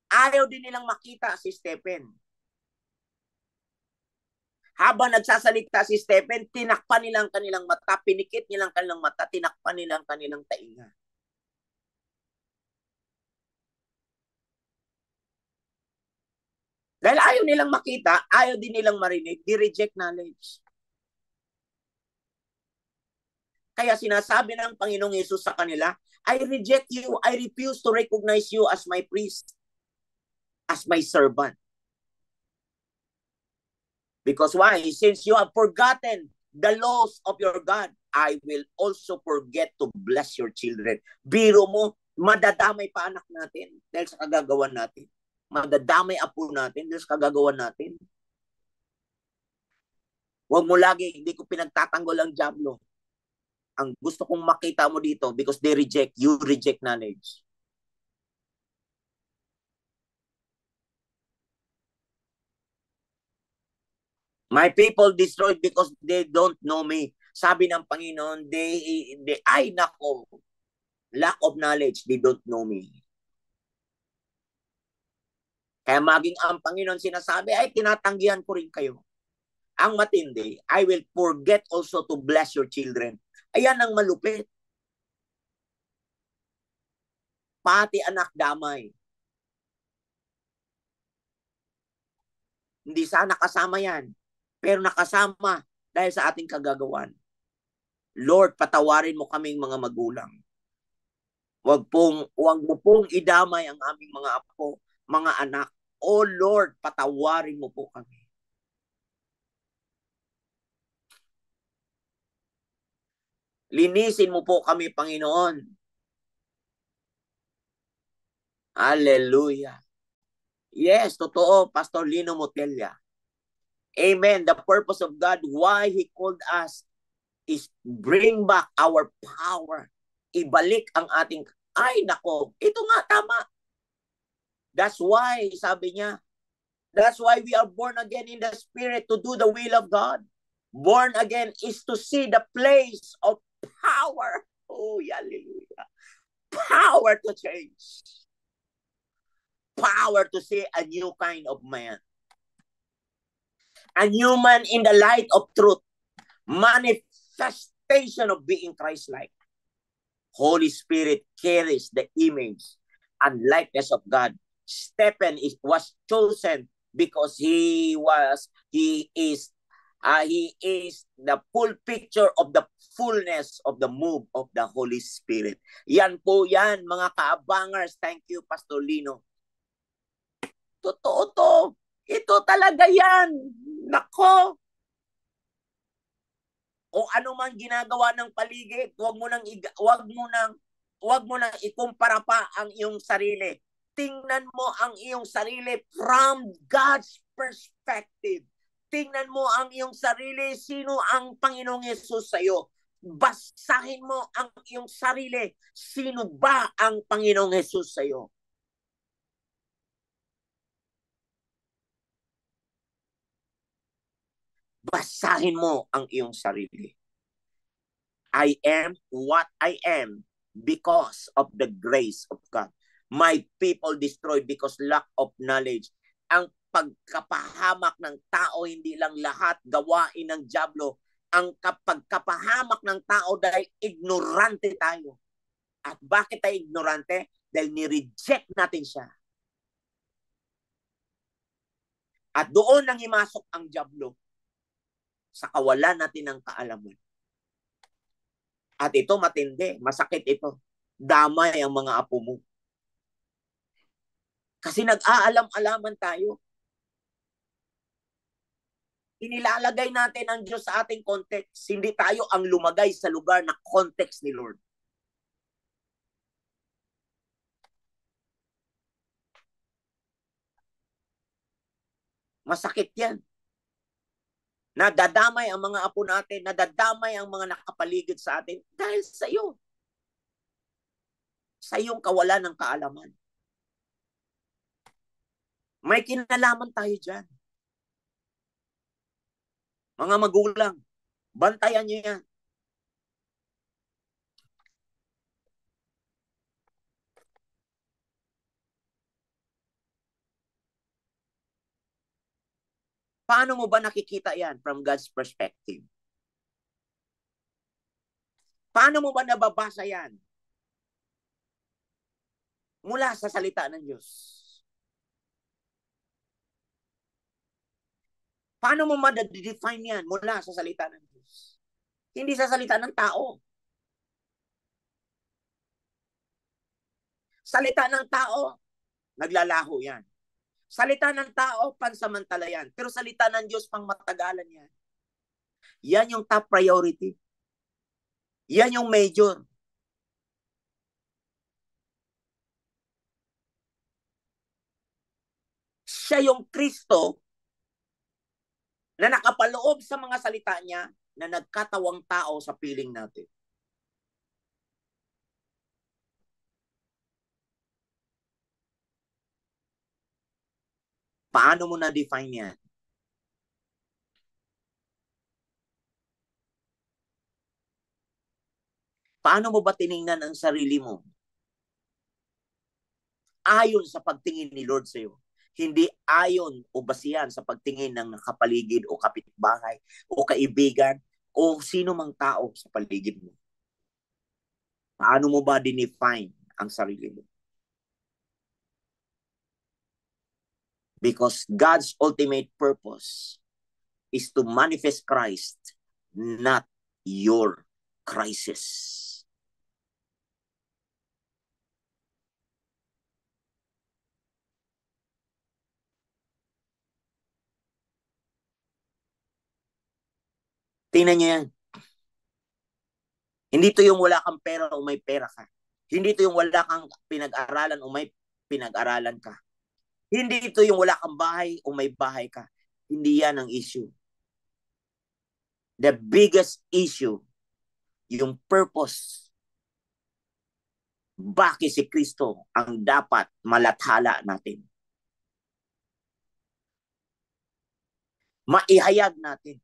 Ayaw din nilang makita si Stephen. Habang nagsasalita si Stephen, tinakpan nilang kanilang mata, pinikit nilang kanilang mata, tinakpan nilang kanilang tainga. Dahil ayaw nilang makita, ayaw din nilang marinig, they reject knowledge. Kaya sinasabi ng Panginoong Yesus sa kanila, I reject you, I refuse to recognize you as my priest, as my servant. Because why? Since you have forgotten the laws of your God, I will also forget to bless your children. Biro mo, madadamay pa anak natin dahil sa kagagawan natin. Madadamay apo natin dahil sa kagagawan natin. Huwag mo lagi, hindi ko pinagtatanggol ang diablo. Ang gusto kong makita mo dito, because they reject, you reject knowledge. My people destroyed because they don't know me. Sabi ng Panginoon, ay nako, lack of knowledge, they don't know me. Kaya maging ang Panginoon sinasabi, ay tinatanggihan ko rin kayo. Ang matindi, I will forget also to bless your children. Ayan ang malupit. Pati anak damay. Hindi sana kasama yan. Pero nakasama dahil sa ating kagagawan. Lord, patawarin mo kaming mga magulang. Wag mo pong idamay ang aming mga apo, mga anak. O Lord, patawarin mo po kami. Linisin mo po kami, Panginoon. Hallelujah. Yes, totoo, Pastor Lino Motella. Amen. The purpose of God, why He called us, is bring back our power. Ibalik ang ating, ay nako, ito nga tama. That's why, sabi niya, that's why we are born again in the Spirit to do the will of God. Born again is to see the place of power. Oh, hallelujah. Power to change. Power to see a new kind of man. A new man in the light of truth. Manifestation of being Christ-like. Holy Spirit carries the image and likeness of God. Stephen was chosen because he is the full picture of the fullness of the move of the Holy Spirit. Yan po yan, mga kaabangers. Thank you, Pastor Lino. Totoo to. Ito talaga yan. Nako. O ano man ginagawa ng paligid, wag mo nang ikumpara pa ang iyong sarili. Tingnan mo ang iyong sarili from God's perspective. Tingnan mo ang iyong sarili, sino ang Panginoong Yesus sa iyo. Basahin mo ang iyong sarili, sino ba ang Panginoong Yesus sa iyo. Basahin mo ang iyong sarili. I am what I am because of the grace of God. My people destroyed because lack of knowledge. Ang pagkapahamak ng tao, hindi lang lahat gawain ng dyablo. Ang pagkapahamak ng tao dahil ignorante tayo. At bakit tayo ignorante? Dahil ni-reject natin siya. At doon nang imasok ang dyablo sa kawalan natin ng kaalaman. At ito matindi, masakit ito. Damay ang mga apo mo. Kasi nag-aalam-alaman tayo. Inilalagay natin ang Diyos sa ating context. Hindi tayo ang lumagay sa lugar na context ni Lord. Masakit yan. Nadadamay ang mga apo natin, nadadamay ang mga nakapaligid sa atin dahil sa iyo. Sa iyong kawalan ng kaalaman. May kinalaman tayo dyan. Mga magulang, bantayan niyo yan. Paano mo ba nakikita yan from God's perspective? Paano mo ba nababasa yan? Mula sa salita ng Diyos. Paano mo ma-define yan mula sa salita ng Diyos? Hindi sa salita ng tao. Salita ng tao, naglalaho yan. Salita ng tao, pansamantala yan. Pero salita ng Diyos, pang matagalan yan. Yan yung top priority. Yan yung major. Siya yung Kristo na nakapaloob sa mga salita niya na nagkatawang tao sa piling natin. Paano mo na-define yan? Paano mo ba tiningnan ang sarili mo? Ayon sa pagtingin ni Lord sa iyo. Hindi ayon o basihan sa pagtingin ng nakapaligid o kapitbahay o kaibigan o sino mang tao sa paligid mo. Paano mo ba dinefine ang sarili mo? Because God's ultimate purpose is to manifest Christ, not your crisis. Tingnan niyo yan. Hindi to yung wala kang pera o may pera ka. Hindi to yung wala kang pinag-aralan o may pinag-aralan ka. Hindi ito yung wala kang bahay o may bahay ka. Hindi yan ang issue. The biggest issue, yung purpose. Bakit si Kristo ang dapat malathala natin? Maihayag natin.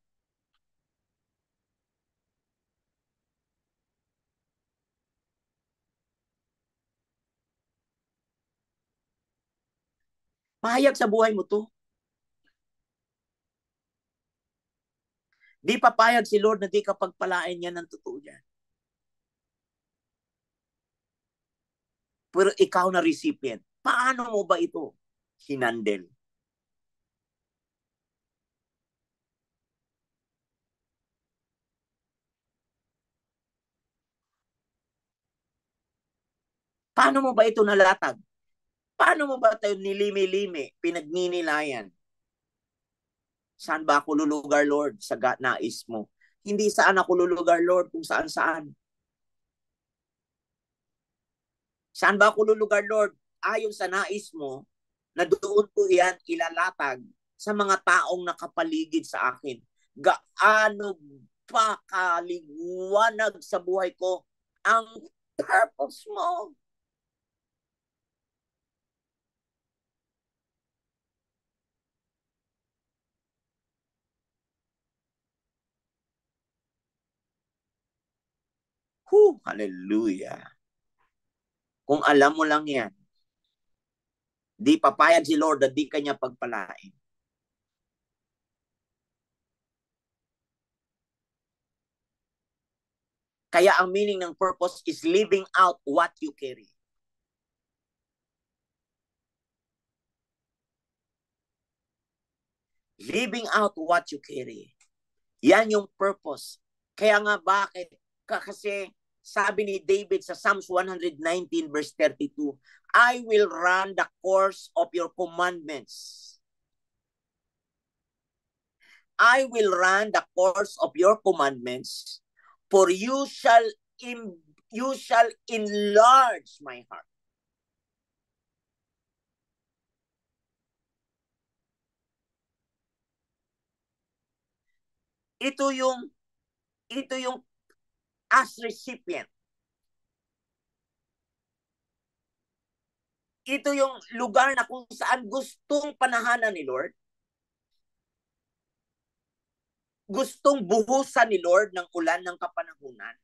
Mahayag sa buhay mo to. Di papayag si Lord na di ka pagpalain niya ng totoo yan. Pero ikaw na recipient. Paano mo ba ito hinandle? Paano mo ba ito nalatag? Paano mo ba tayo nilimi-limi, pinagninilayan? Saan ba ako lulugar, Lord? Sa nais mo. Hindi saan ako lulugar, Lord, kung saan-saan. Saan ba ako lulugar, Lord? Ayon sa nais mo, na doon ko yan ilalatag sa mga taong nakapaligid sa akin. Gaano pa kaliwanag sa buhay ko ang purpose mo? Hallelujah. Kung alam mo lang yan, di papayag si Lord na di kanya pagpalain. Kaya ang meaning ng purpose is living out what you carry. Living out what you carry. Yan yung purpose. Kaya nga bakit? Kasi sabi ni David sa Psalms 119 verse 32, I will run the course of your commandments. I will run the course of your commandments, for you shall enlarge my heart. Ito yung as recipient. Ito yung lugar na kung saan gustong panahanan ni Lord. Gustong buhusan ni Lord ng ulan ng kapanahunan.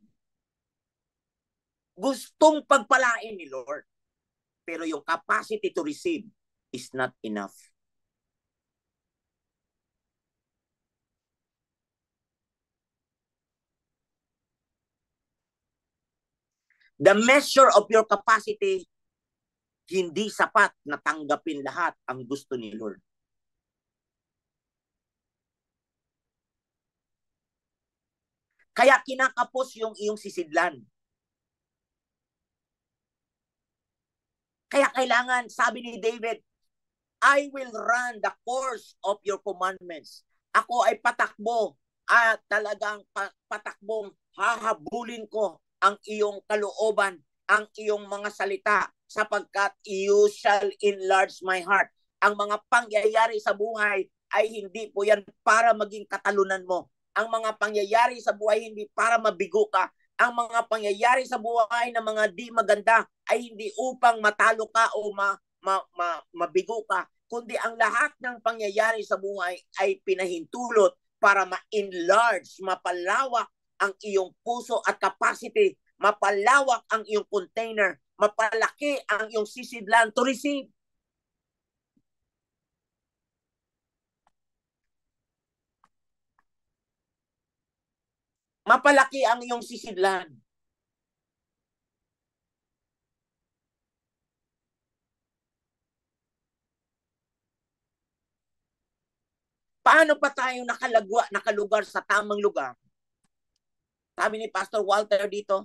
Gustong pagpalain ni Lord. Pero yung capacity to receive is not enough. The measure of your capacity, hindi sapat na tanggapin lahat ang gusto ni Lord. Kaya kinakapos yung iyong sisidlan. Kaya kailangan, sabi ni David, I will run the course of your commandments. Ako ay patakbo at talagang patakbong hahabulin ko ang iyong kalooban, ang iyong mga salita, sapagkat you shall enlarge my heart. Ang mga pangyayari sa buhay ay hindi po yan para maging katalunan mo. Ang mga pangyayari sa buhay hindi para mabigo ka. Ang mga pangyayari sa buhay na mga di maganda ay hindi upang matalo ka o mabigo ka, kundi ang lahat ng pangyayari sa buhay ay pinahintulot para ma-enlarge, mapalawak ang iyong puso at capacity, mapalawak ang iyong container, mapalaki ang iyong sisidlan to receive. Mapalaki ang iyong sisidlan. Paano pa tayo nakalugar sa tamang lugar? Sabi ni Pastor Walter dito,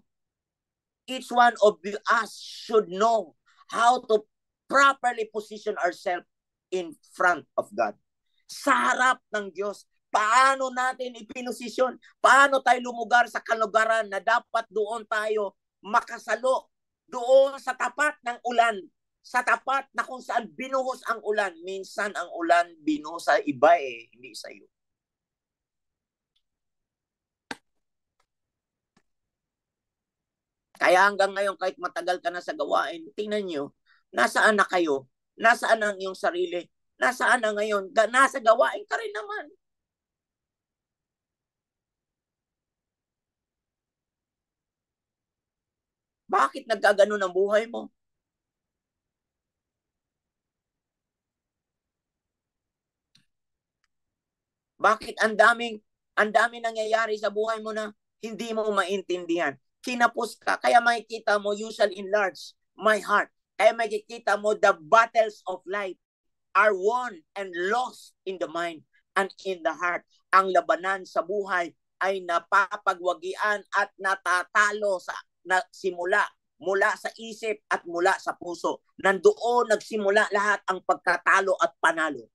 each one of us should know how to properly position ourselves in front of God. Sa harap ng Diyos, paano natin ipinosisyon? Paano tayo lumugar sa kalugaran na dapat doon tayo makasalo? Doon sa tapat ng ulan, Sa tapat na kung saan binuhos ang ulan, minsan ang ulan binuhos sa iba hindi sa iyo. Kaya hanggang ngayon, kahit matagal ka na sa gawain, tingnan nyo, nasaan na kayo? Nasaan ang iyong sarili? Nasaan na ngayon? Nasa gawain ka rin naman. Bakit nagkaganon ang buhay mo? Bakit ang daming nangyayari sa buhay mo na hindi mo maintindihan? Kinapos ka, kaya makikita mo, you shall enlarge my heart. Kaya makikita mo, the battles of life are won and lost in the mind and in the heart. Ang labanan sa buhay ay napapagwagian at natatalo simula mula sa isip at mula sa puso. Nandoon nagsimula lahat ang pagkatalo at panalo.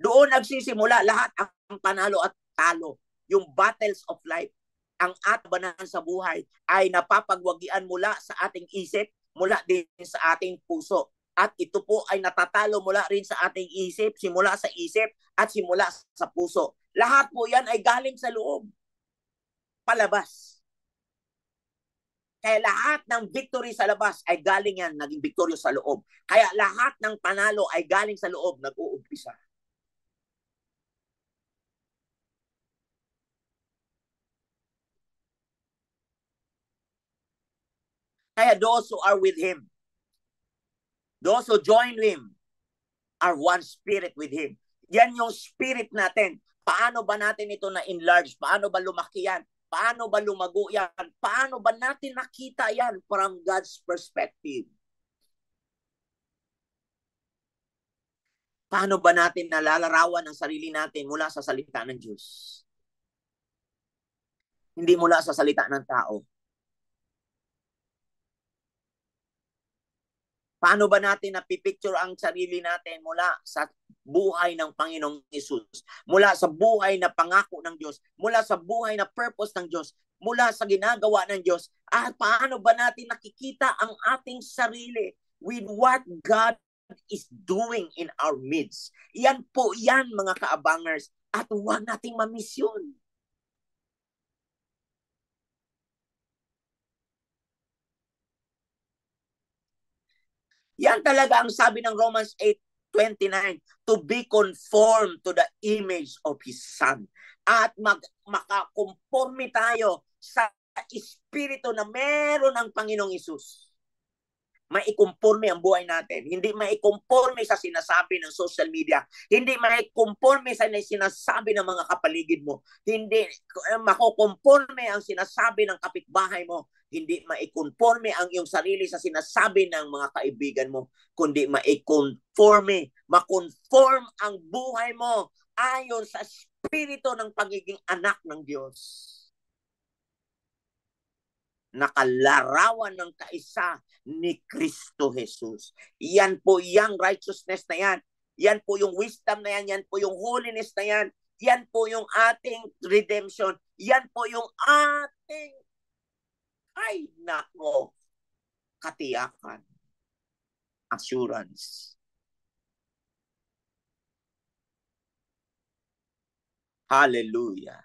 Doon nagsisimula lahat ang panalo at talo. Yung battles of life. Ang atabanan sa buhay ay napapagwagian mula sa ating isip, mula din sa ating puso. At ito po ay natatalo mula rin sa ating isip, simula sa isip at simula sa puso. Lahat po yan ay galing sa loob. Palabas. Kaya lahat ng victory sa labas ay galing yan, naging victory sa loob. Kaya lahat ng panalo ay galing sa loob, nag-uumpisa. Kaya those who are with Him, those who join Him, are one spirit with Him. Yan yung spirit natin. Paano ba natin ito na-enlarge? Paano ba lumaki yan? Paano ba lumago yan? Paano ba natin nakita yan from God's perspective? Paano ba natin nalalarawan ang sarili natin mula sa salita ng Diyos? Hindi mula sa salita ng tao. Paano ba natin napipicture ang sarili natin mula sa buhay ng Panginoong Hesus, mula sa buhay na pangako ng Diyos, mula sa buhay na purpose ng Diyos, mula sa ginagawa ng Diyos, at paano ba natin nakikita ang ating sarili with what God is doing in our midst. Yan po yan mga kaabangers, at huwag nating mamiss yun. Yan talaga ang sabi ng Romans 8:29, to be conformed to the image of His Son. At makakonforme tayo sa espiritu na meron ng Panginoong Hesus. Maikonforme ang buhay natin. Hindi maikonforme sa sinasabi ng social media. Hindi maikonforme sa sinasabi ng mga kapaligid mo. Hindi makukonforme ang sinasabi ng kapitbahay mo. Hindi maikonforme ang iyong sarili sa sinasabi ng mga kaibigan mo. Kundi maikonforme, makonform ang buhay mo ayon sa espiritu ng pagiging anak ng Diyos. Nakalarawan ng kaisa ni Kristo Jesus. Yan po yung righteousness na yan. Yan po yung wisdom na yan. Yan po yung holiness na yan. Yan po yung ating redemption. Yan po yung ating, ay nako, katiyakan, assurance. Hallelujah.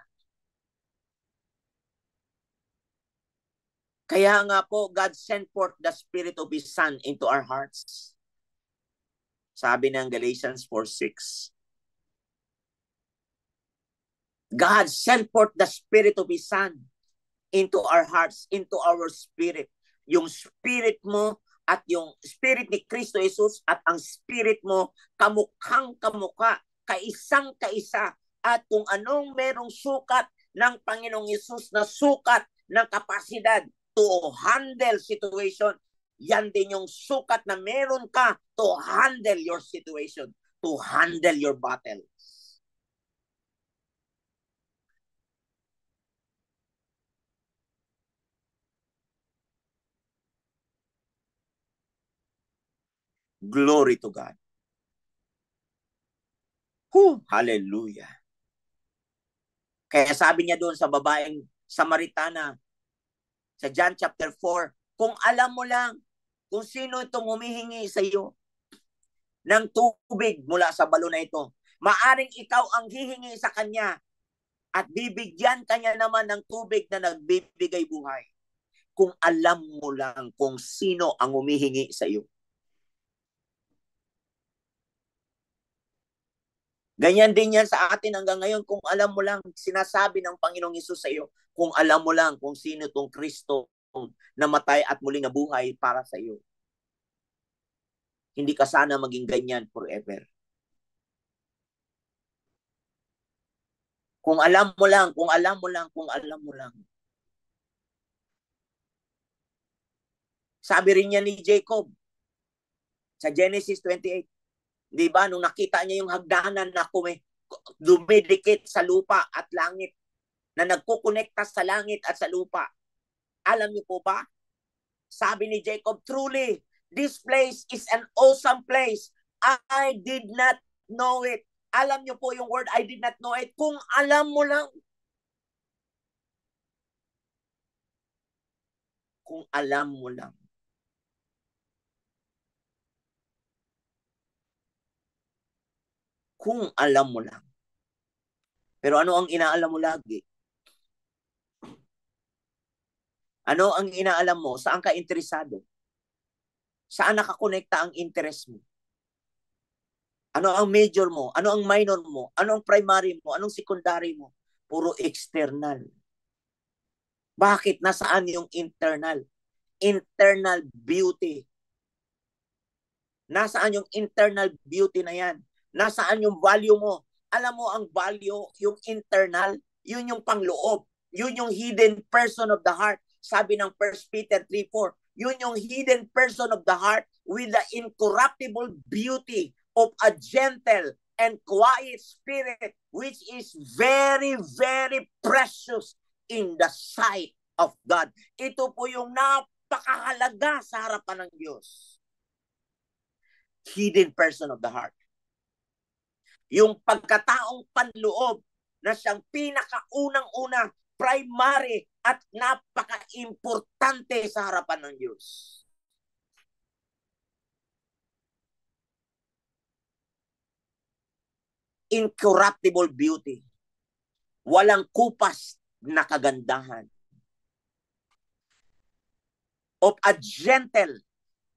Kaya nga po, God sent forth the Spirit of His Son into our hearts. Sabi ng Galatians 4:6. God sent forth the Spirit of His Son into our hearts, into our spirit. Yung spirit mo at yung spirit ni Kristo Jesus at ang spirit mo, kamukhang kamukha, kaisang kaisa. At kung anong merong sukat ng Panginoong Jesus na sukat ng kapasidad to handle situation, yan din yung sukat na meron ka to handle your situation, to handle your battle. Glory to God. Hallelujah. Kaya sabi niya doon sa babaeng Samaritana, sa John chapter 4, kung alam mo lang kung sino itong humihingi sa iyo ng tubig mula sa balon na ito, maaring ikaw ang hihingi sa kanya at bibigyan kanya naman ng tubig na nagbibigay buhay. Kung alam mo lang kung sino ang humihingi sa iyo. Ganyan din yan sa atin hanggang ngayon. Kung alam mo lang, sinasabi ng Panginoong Hesus sa iyo, kung alam mo lang kung sino itong Kristo namatay at muling nabuhay para sa iyo. Hindi ka sana maging ganyan forever. Kung alam mo lang, kung alam mo lang, kung alam mo lang. Sabi rin niya ni Jacob sa Genesis 28. Di ba? Nung nakita niya yung hagdanan na dumidikit sa lupa at langit, na nagkukonekta sa langit at sa lupa. Alam niyo po ba? Sabi ni Jacob, truly, this place is an awesome place. I did not know it. Alam niyo po yung word, I did not know it. Kung alam mo lang. Kung alam mo lang. Kung alam mo lang. Pero ano ang inaalam mo lagi? Ano ang inaalam mo? Saan ka interesado? Saan nakakonekta ang interest mo? Ano ang major mo? Ano ang minor mo? Ano ang primary mo? Anong secondary mo? Puro external. Bakit? Nasaan yung internal? Internal beauty. Nasaan yung internal beauty na yan? Nasaan yung value mo? Alam mo ang value, yung internal, yun yung pangloob. Yun yung hidden person of the heart. Sabi ng 1 Peter 3:4, yun yung hidden person of the heart with the incorruptible beauty of a gentle and quiet spirit, which is very, very precious in the sight of God. Ito po yung napakahalaga sa harapan ng Diyos. Hidden person of the heart. Yung pagkataong panloob na siyang pinakaunang-una, primary at napaka-importante sa harapan ng Diyos. Incorruptible beauty. Walang kupas na kagandahan. Of a gentle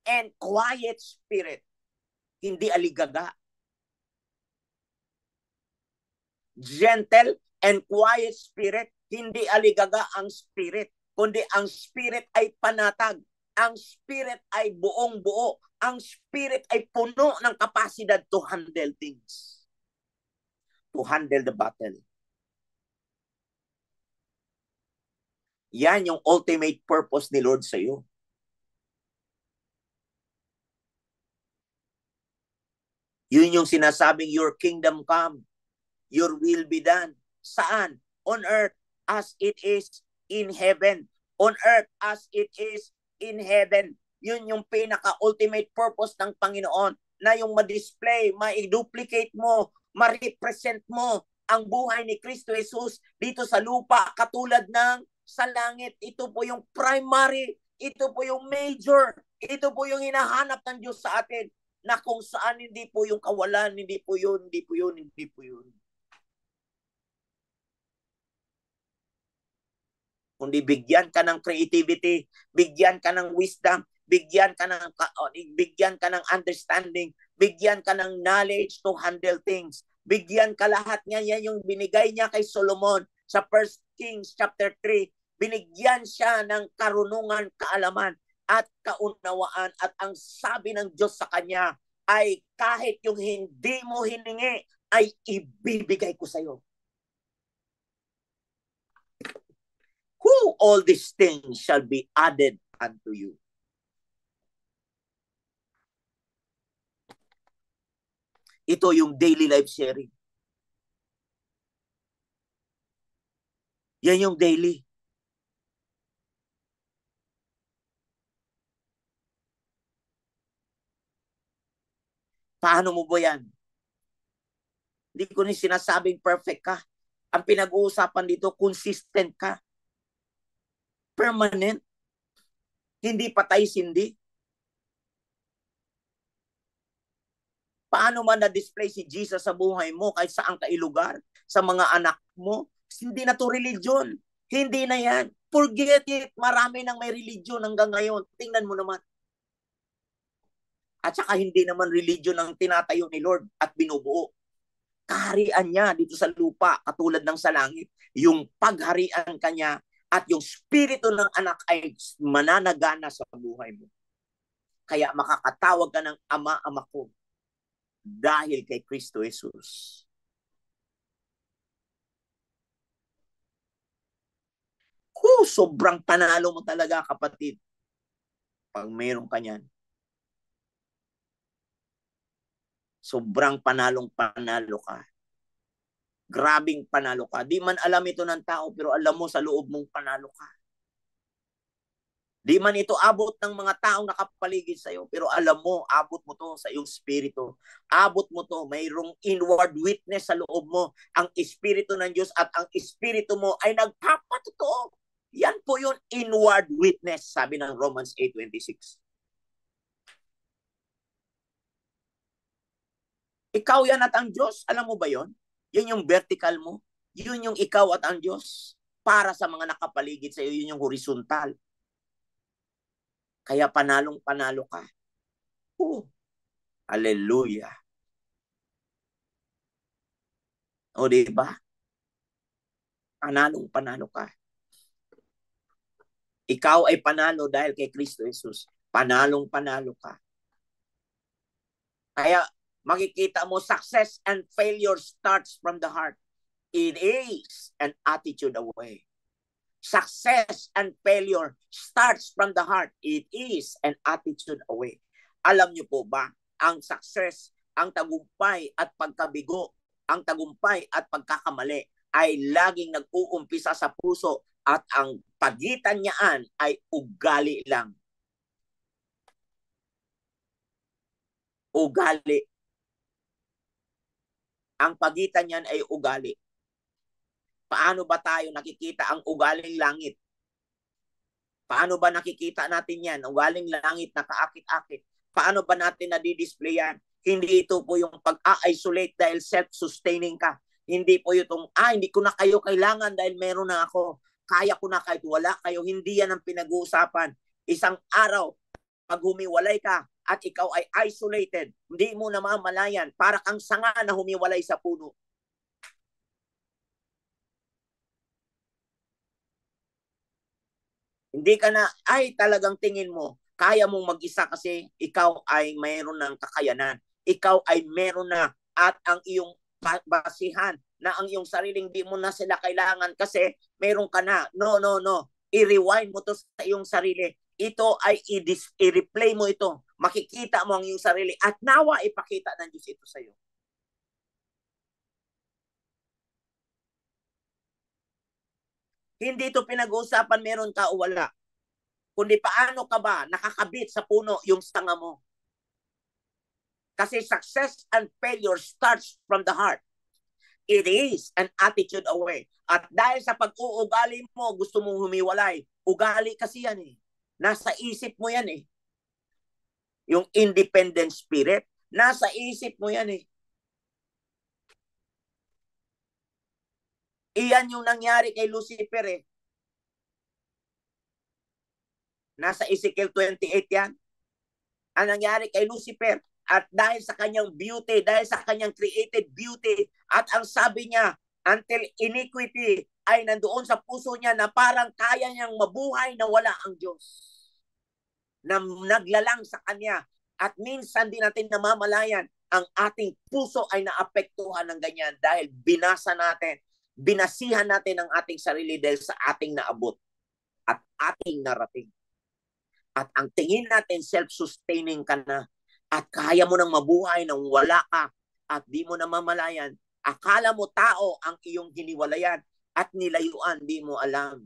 and quiet spirit. Hindi aligaga. Gentle and quiet spirit. Hindi aligaga ang spirit, kundi ang spirit ay panatag. Ang spirit ay buong buo. Ang spirit ay puno ng kapasidad to handle things. To handle the battle. Yan yung ultimate purpose ni Lord sa iyo. Yun yung sinasabing your kingdom come, your will be done. Saan? On earth as it is in heaven. On earth as it is in heaven. Yun yung pinaka-ultimate purpose ng Panginoon, na yung ma-display, ma-duplicate mo, ma-represent mo ang buhay ni Kristo Jesus dito sa lupa katulad ng sa langit. Ito po yung primary, ito po yung major, ito po yung hinahanap ng Diyos sa atin, na kung saan hindi po yung kawalan, hindi po yun, hindi po yun, hindi po yun. Kundi bigyan ka ng creativity, bigyan ka ng wisdom, bigyan ka ng understanding, bigyan ka ng knowledge to handle things. Bigyan ka lahat niya. Yan yung binigay niya kay Solomon sa 1 Kings chapter 3. Binigyan siya ng karunungan, kaalaman at kaunawaan, at ang sabi ng Diyos sa kanya ay kahit yung hindi mo hiningi ay ibibigay ko sa iyo. Who all these things shall be added unto you. Ito yung daily life sharing. Yan yung daily. Paano mo ba yan? Hindi ko ni sinasabing perfect ka. Ang pinag-uusapan dito, consistent ka. Permanent. Hindi patay-sindi. Paano man na-display si Jesus sa buhay mo kahit saan ka ilugar, sa mga anak mo? Hindi na to religion. Hindi na yan. Forget it. Marami nang may religion hanggang ngayon. Tingnan mo naman. At saka hindi naman religion ang tinatayo ni Lord at binubuo. Kaharian niya dito sa lupa, katulad ng sa langit. Yung pagharian kanya at yung spirito ng anak ay mananagana sa buhay mo. Kaya makakatawag ka ng Ama, Ama ko dahil kay Kristo Jesus. Sobrang panalo mo talaga, kapatid. Pag mayroon ka niyan. Sobrang panalo ka. Grabing panalo ka. Di man alam ito ng tao, pero alam mo sa loob mong panalo ka. Di man ito abot ng mga taong nakapaligid sa iyo, pero alam mo, abot mo to sa iyong spirito. Abot mo to, mayroong inward witness sa loob mo. Ang espiritu ng Diyos at ang espiritu mo ay nagpapatotoo. Yan po yung inward witness, sabi ng Romans 8:26. Ikaw yan at ang Diyos. Alam mo ba yon? Yun yung vertical mo. Yun yung ikaw at ang Diyos. Para sa mga nakapaligid sa iyo, yun yung horizontal. Kaya panalong-panalo ka. Hallelujah. O diba? Panalong-panalo ka. Ikaw ay panalo dahil kay Kristo Jesus. Panalong-panalo ka. Kaya makikita mo, success and failure starts from the heart. It is an attitude away. Success and failure starts from the heart. It is an attitude away. Alam niyo po ba, ang success, ang tagumpay at pagkabigo, ang tagumpay at pagkakamali ay laging nag-uumpisa sa puso at ang pagitan niyaan ay ugali lang. Ugali. Ang pagitan niyan ay ugali. Paano ba tayo nakikita ang ugaling langit? Paano ba nakikita natin yan? Ugaling langit na kaakit-akit. Paano ba natin nadidisplay yan? Hindi ito po yung pag-isolate dahil self-sustaining ka. Hindi po itong, hindi ko na kayo kailangan dahil meron na ako. Kaya ko na kahit wala kayo. Hindi yan ang pinag-uusapan. Isang araw, pag humiwalay ka at ikaw ay isolated, hindi mo na mamalayan. Para kang sanga na humiwalay sa puno. Hindi ka na, talagang tingin mo, kaya mong mag-isa kasi ikaw ay mayroon ng kakayanan. Ikaw ay meron na at ang iyong basihan na ang iyong sariling di mo na sila kailangan kasi meron ka na. No, no, no. I-rewind mo to sa iyong sarili. Ito ay i-replay mo ito. Makikita mo ang iyong sarili at nawa ipakita ng Diyos ito sa iyo. Hindi ito pinag-uusapan meron ka o wala. Kundi paano ka ba nakakabit sa puno yung sanga mo. Kasi success and failure starts from the heart. It is an attitude away. At dahil sa pag-uugali mo, gusto mong humiwalay. Ugali kasi yan eh. Nasa isip mo yan eh. Yung independent spirit, nasa isip mo yan eh. Iyan yung nangyari kay Lucifer eh. Nasa Ezekiel 28 yan. Ang nangyari kay Lucifer, at dahil sa kanyang beauty, dahil sa kanyang created beauty, at ang sabi niya, until iniquity ay nandoon sa puso niya na parang kaya niyang mabuhay na wala ang Diyos. Na naglalang sa kanya. At minsan din natin namamalayan, ang ating puso ay naapektuhan ng ganyan dahil binasa natin, binasihan natin ang ating sarili dahil sa ating naabot at ating narating. At ang tingin natin, self-sustaining ka na at kaya mo nang mabuhay nang wala ka at di mo namamalayan. Akala mo tao ang iyong hiniwalayan at nilayuan, di mo alam.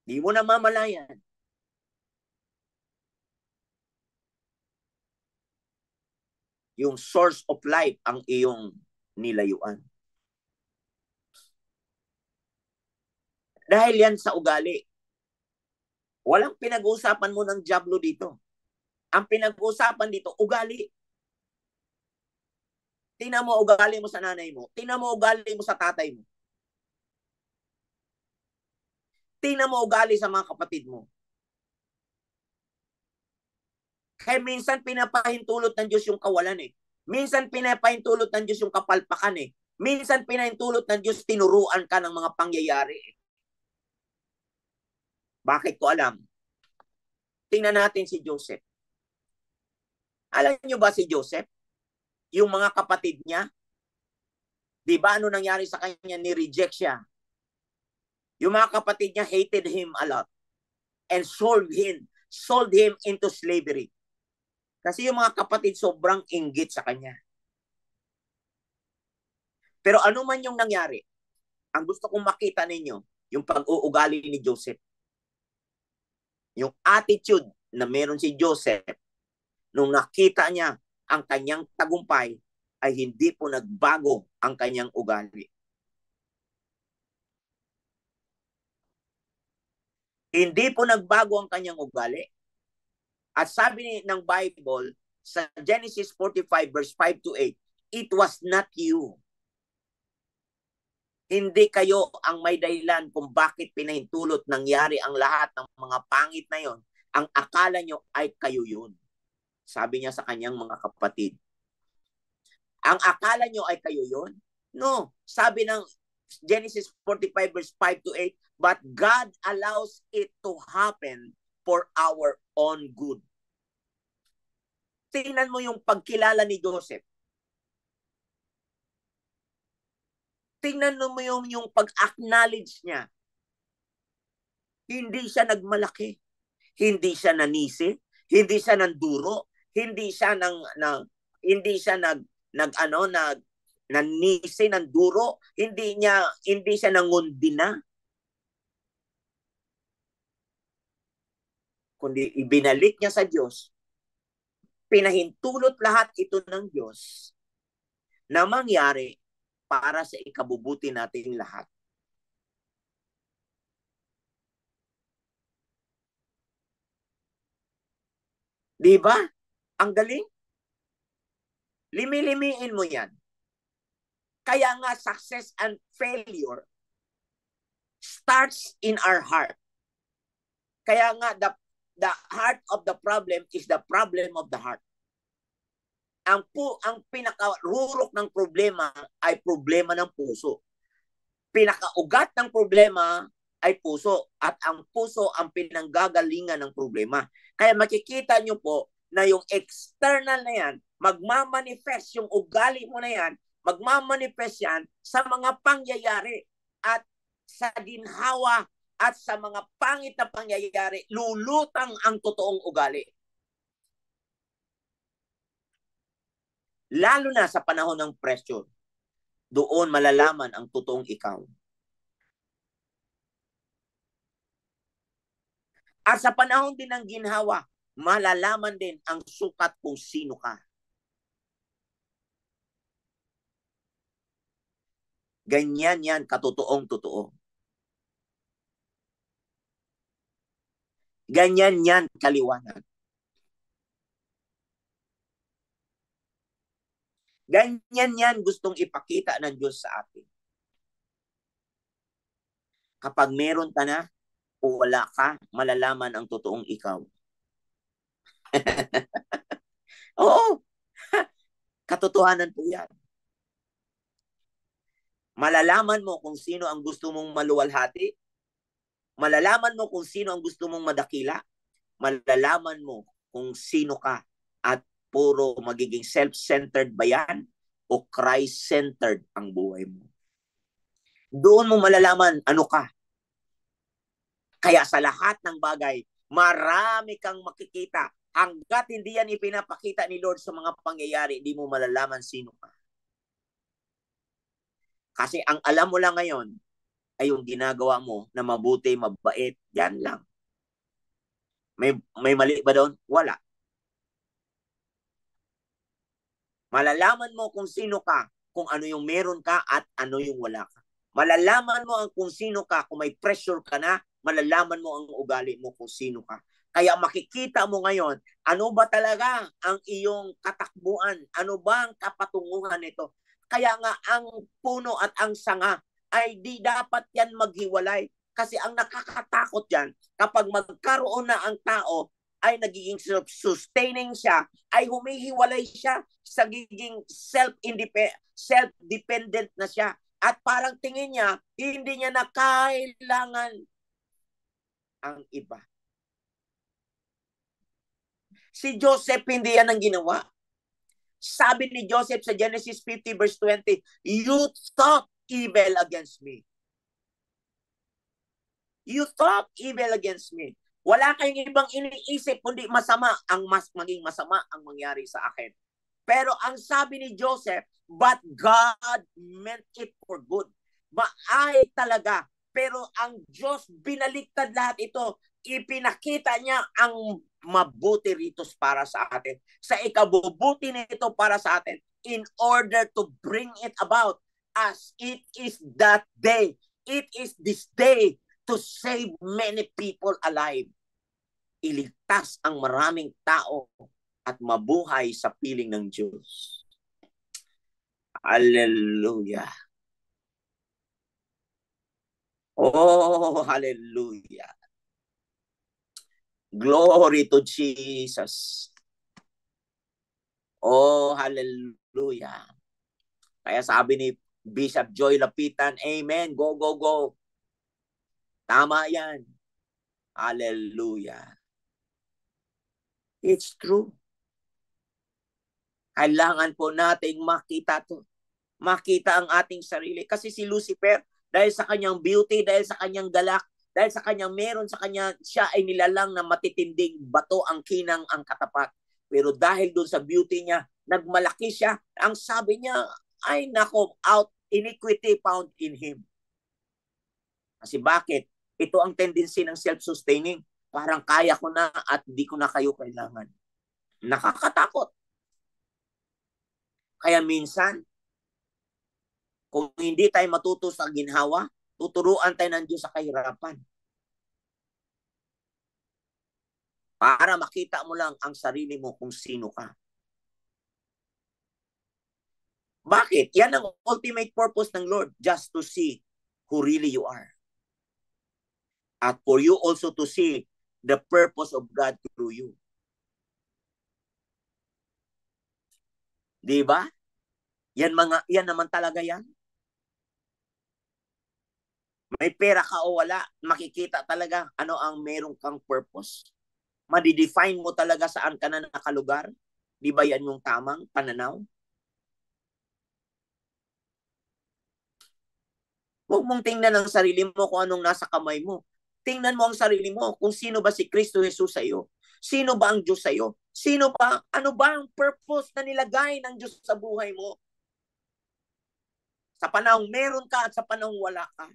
Di mo namamalayan. Yung source of life ang iyong nilayuan. Dahil yan sa ugali. Walang pinag-uusapan mo ng jablo dito. Ang pinag-uusapan dito, ugali. Tingnan mo ugali mo sa nanay mo. Tingnan mo ugali mo sa tatay mo. Tingnan mo ugali sa mga kapatid mo. Kaya minsan pinapahintulot ng Diyos yung kawalan eh. Minsan pinapahintulot ng Diyos yung kapalpakan eh. Minsan pinahintulot ng Diyos tinuruan ka ng mga pangyayari eh. Bakit ko alam? Tingnan natin si Joseph. Alam niyo ba si Joseph? Yung mga kapatid niya, di ba ano nangyari sa kanya? Ni-reject siya. Yung mga kapatid niya hated him a lot and sold him into slavery. Kasi yung mga kapatid sobrang inggit sa kanya. Pero ano man yung nangyari, ang gusto kong makita ninyo, yung pag-uugali ni Joseph. Yung attitude na meron si Joseph, nung nakita niya ang kanyang tagumpay, ay hindi po nagbago ang kanyang ugali. Hindi po nagbago ang kanyang ugali. At sabi ng Bible, sa Genesis 45 verse 5 to 8, it was not you. Hindi kayo ang may dahilan kung bakit pinahintulot nangyari ang lahat ng mga pangit na yon. Ang akala nyo ay kayo yun. Sabi niya sa kanyang mga kapatid. Ang akala nyo ay kayo yun? No. Sabi ng Genesis 45 verse 5 to 8, but God allows it to happen for our own good. Tingnan mo yung pagkilala ni Joseph. Tingnan mo yung pag-acknowledge niya. Hindi siya nagmalaki. Hindi siya nanisi. Hindi siya nanduro. Hindi siya nanisi ng duro. Hindi siya nangundi na. Kundi ibinalik niya sa Diyos. Pinahintulot lahat ito ng Diyos na mangyari para sa ikabubuti nating lahat. Di ba? Ang galing. Limi-limiin mo yan. Kaya nga success and failure starts in our heart. Kaya nga the heart of the problem is the problem of the heart. Ang pinakarurok ng problema ay problema ng puso. Pinakaugat ng problema ay puso at ang puso ang pinanggagalingan ng problema. Kaya makikita nyo po na yung external na yan, magmamanifest yung ugali mo na yan, magmamanifest yan sa mga pangyayari at sa ginhawa at sa mga pangit na pangyayari, lulutang ang totoong ugali. Lalo na sa panahon ng pressure, doon malalaman ang totoong ikaw. At sa panahon din ng ginhawa, malalaman din ang sukat kung sino ka. Ganyan yan, katotoong totoo. Ganyan yan, kaliwanag. Ganyan yan gustong ipakita ng Diyos sa atin. Kapag meron ka na o wala ka, malalaman ang totoong ikaw. Oo. Katotohanan po yan. Malalaman mo kung sino ang gusto mong maluwalhati. Malalaman mo kung sino ang gusto mong madakila. Malalaman mo kung sino ka at puro magiging self-centered ba yan o Christ-centered ang buhay mo. Doon mo malalaman ano ka. Kaya sa lahat ng bagay, marami kang makikita. Hanggat hindi yan ipinapakita ni Lord sa mga pangyayari, hindi mo malalaman sino ka. Kasi ang alam mo lang ngayon ay yung ginagawa mo na mabuti, mabait, yan lang. May mali ba doon? Wala. Malalaman mo kung sino ka, kung ano yung meron ka at ano yung wala ka. Malalaman mo ang kung sino ka, kung may pressure ka na, malalaman mo ang ugali mo kung sino ka. Kaya makikita mo ngayon, ano ba talaga ang iyong katakbuhan? Ano ba ang kapatunguhan nito? Kaya nga ang puno at ang sanga ay di dapat yan maghiwalay. Kasi ang nakakatakot yan, kapag magkaroon na ang tao, ay nagiging self-sustaining siya, ay humihiwalay siya sa giging self-dependent na siya. At parang tingin niya, hindi niya na kailangan ang iba. Si Joseph, hindi yan ang ginawa. Sabi ni Joseph sa Genesis 50 verse 20, you thought evil against me. You thought evil against me. Wala kayong ibang iniisip kundi masama ang maging masama ang mangyari sa akin. Pero ang sabi ni Joseph, but God meant it for good. Maay talaga. Pero ang Diyos binaliktad lahat ito. Ipinakita niya ang mabuti rito para sa atin. Sa ikabubuti nito para sa atin in order to bring it about as it is that day. It is this day to save many people alive. Iligtas ang maraming tao at mabuhay sa piling ng Diyos. Hallelujah. Oh, hallelujah. Glory to Jesus. Oh, hallelujah. Kaya sabi ni Bishop Joy Lapitan, amen, go, go, go. Tama yan. Hallelujah. It's true. Kailangan po nating makita to. Makita ang ating sarili. Kasi si Lucifer, dahil sa kanyang beauty, dahil sa kanyang galak, dahil sa kanyang meron sa kanya, siya ay nilalang na matitinding bato ang kinang ang katapat. Pero dahil doon sa beauty niya, nagmalaki siya. Ang sabi niya, ay nako, out iniquity found in him. Kasi bakit? Ito ang tendency ng self-sustaining. Parang kaya ko na at di ko na kayo kailangan. Nakakatakot. Kaya minsan, kung hindi tayo matuto sa ginhawa, tuturuan tayo ng Diyos sa kahirapan. Para makita mo lang ang sarili mo kung sino ka. Bakit? Yan ang ultimate purpose ng Lord, just to see who really you are. At for you also to see the purpose of God through you. Diba? Yan naman talaga yan. May pera ka o wala, makikita talaga ano ang meron kang purpose. Madidefine mo talaga saan ka na nakalugar. Di ba yan yung tamang pananaw? Huwag mong tingnan ang sarili mo kung anong nasa kamay mo. Tingnan mo ang sarili mo kung sino ba si Kristo Jesus sa iyo. Sino ba ang Diyos sa iyo? Sino ba? Ano ba ang purpose na nilagay ng Diyos sa buhay mo? Sa panahong meron ka at sa panahong wala ka.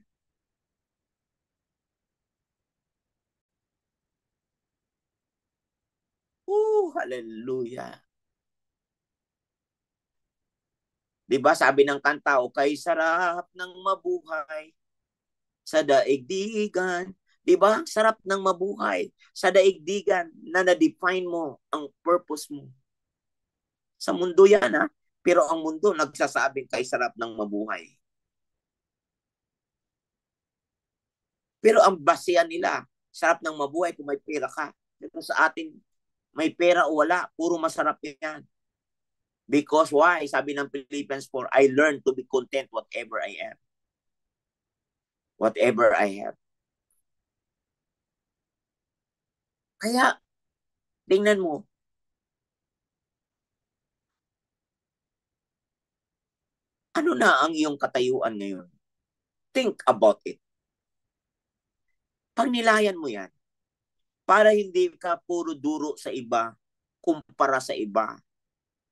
Hallelujah. Diba sabi ng kanta, o kay sarap ng mabuhay sa daigdigan. Diba? Sarap ng mabuhay sa daigdigan na na-define mo ang purpose mo. Sa mundo yan, ha? Pero ang mundo nagsasabing kay sarap ng mabuhay. Pero ang basehan nila, sarap ng mabuhay kung may pera ka. Pero sa atin, may pera o wala, puro masarap yan. Because why? Sabi ng Philippians 4, I learned to be content whatever I am. Whatever I have. Kaya, tingnan mo, ano na ang iyong katayuan ngayon? Think about it. Pagnilayan mo yan, para hindi ka puro duro sa iba, kumpara sa iba,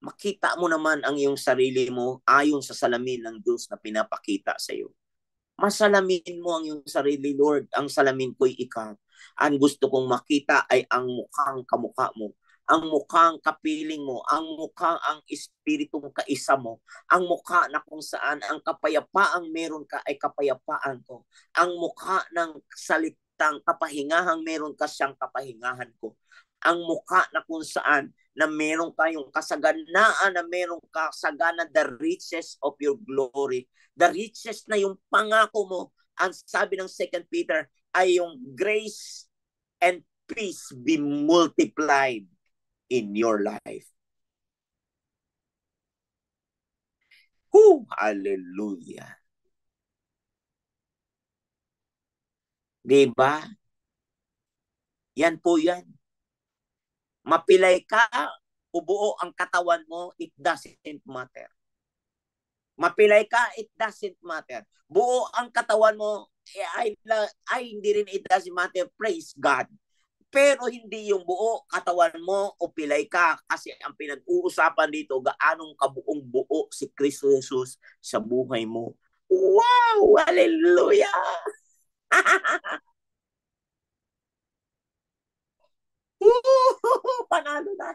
makita mo naman ang iyong sarili mo ayon sa salamin ng Diyos na pinapakita sa iyo. Masalamin mo ang iyong sarili, Lord. Ang salamin ko'y ikaw. Ang gusto kong makita ay ang mukhang kamukha mo. ang mukhang kapiling mo, ang mukha ang espiritong kaisa mo, ang mukha na kung saan ang kapayapaang meron ka ay kapayapaan ko, ang mukha ng salitang kapahingahang meron ka siyang kapahingahan ko, ang mukha na kung saan na meron kayong kasaganaan, na meron ka sagana the riches of your glory, the riches na yung pangako mo. Ang sabi ng 2 Peter ay yung grace and peace be multiplied in your life. Hallelujah. Diba? Yan po yan. Mapilay ka, ubuo ang katawan mo, it doesn't matter. Mapilay ka, it doesn't matter. Buo ang katawan mo, ay hindi rin it doesn't matter. Praise God. Pero hindi yung buo katawan mo o pilay ka, kasi ang pinag-uusapan dito, gaanong kabuong buo si Kristo Jesus sa buhay mo. Wow! Hallelujah! Panalo na.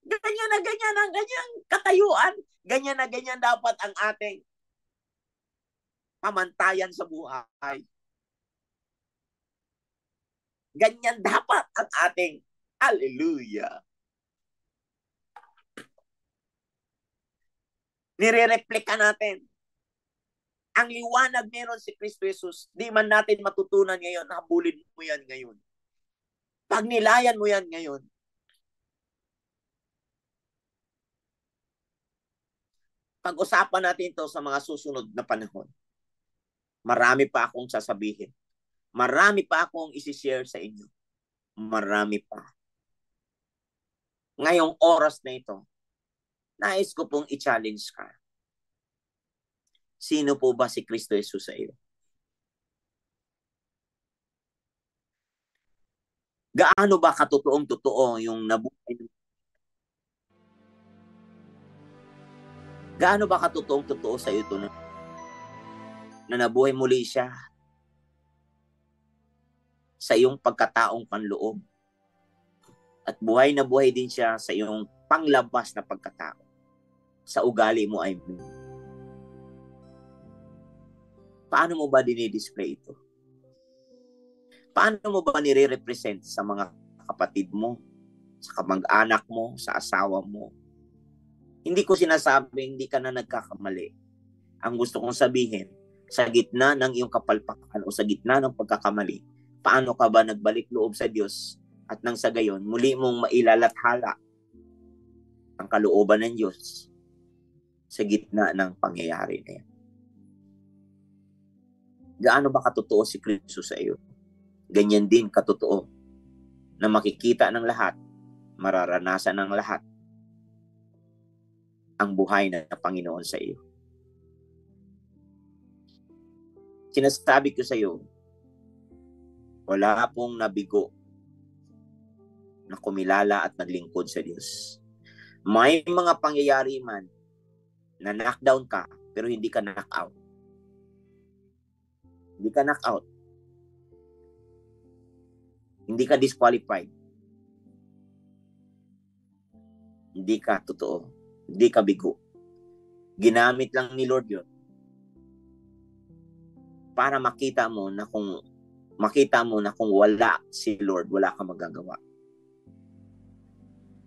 Ganyan na ganyan ang ganyang katayuan. Ganyan na ganyan dapat ang ating pamantayan sa buhay. Ganyan dapat ang ating hallelujah. Nire-replika natin. Ang liwanag meron si Kristo Jesus. Di man natin matutunan ngayon, habulin mo yan ngayon. Pagnilayan mo yan ngayon. Pag-usapan natin ito sa mga susunod na panahon. Marami pa akong sasabihin. Marami pa akong isi-share sa inyo. Marami pa. Ngayong oras na ito, nais ko pong i-challenge ka. Sino po ba si Kristo Jesus sa iyo? Gaano ba katotoong-totoo yung nabuhay? Gaano ba katotoong-totoo sa iyo ito na nabuhay muli siya sa iyong pagkataong panloob? At buhay na buhay din siya sa iyong panglabas na pagkatao. Sa ugali mo ay paano mo ba dinidisplay ito? Paano mo ba nire-represent sa mga kapatid mo, sa kamag-anak mo, sa asawa mo? Hindi ko sinasabing hindi ka na nagkakamali. Ang gusto kong sabihin, sa gitna ng iyong kapalpakan o sa gitna ng pagkakamali, paano ka ba nagbalik loob sa Diyos at nang sa gayon, muli mong mailalathala ang kalooban ng Diyos sa gitna ng pangyayari na yan? Gaano ba katotoo si Kristo sa iyo? Ganyan din katotoo na makikita ng lahat, mararanasan ng lahat ang buhay na Panginoon sa iyo. Sinasabi ko sa iyo, wala pong nabigo na kumilala at naglingkod sa Diyos. May mga pangyayari man na knockdown ka pero hindi ka knock-out. Hindi ka knock-out. Hindi ka disqualified. Hindi ka totoo. Hindi ka bigo. Ginamit lang ni Lord yun para makita mo na kung wala si Lord, wala kang magagawa.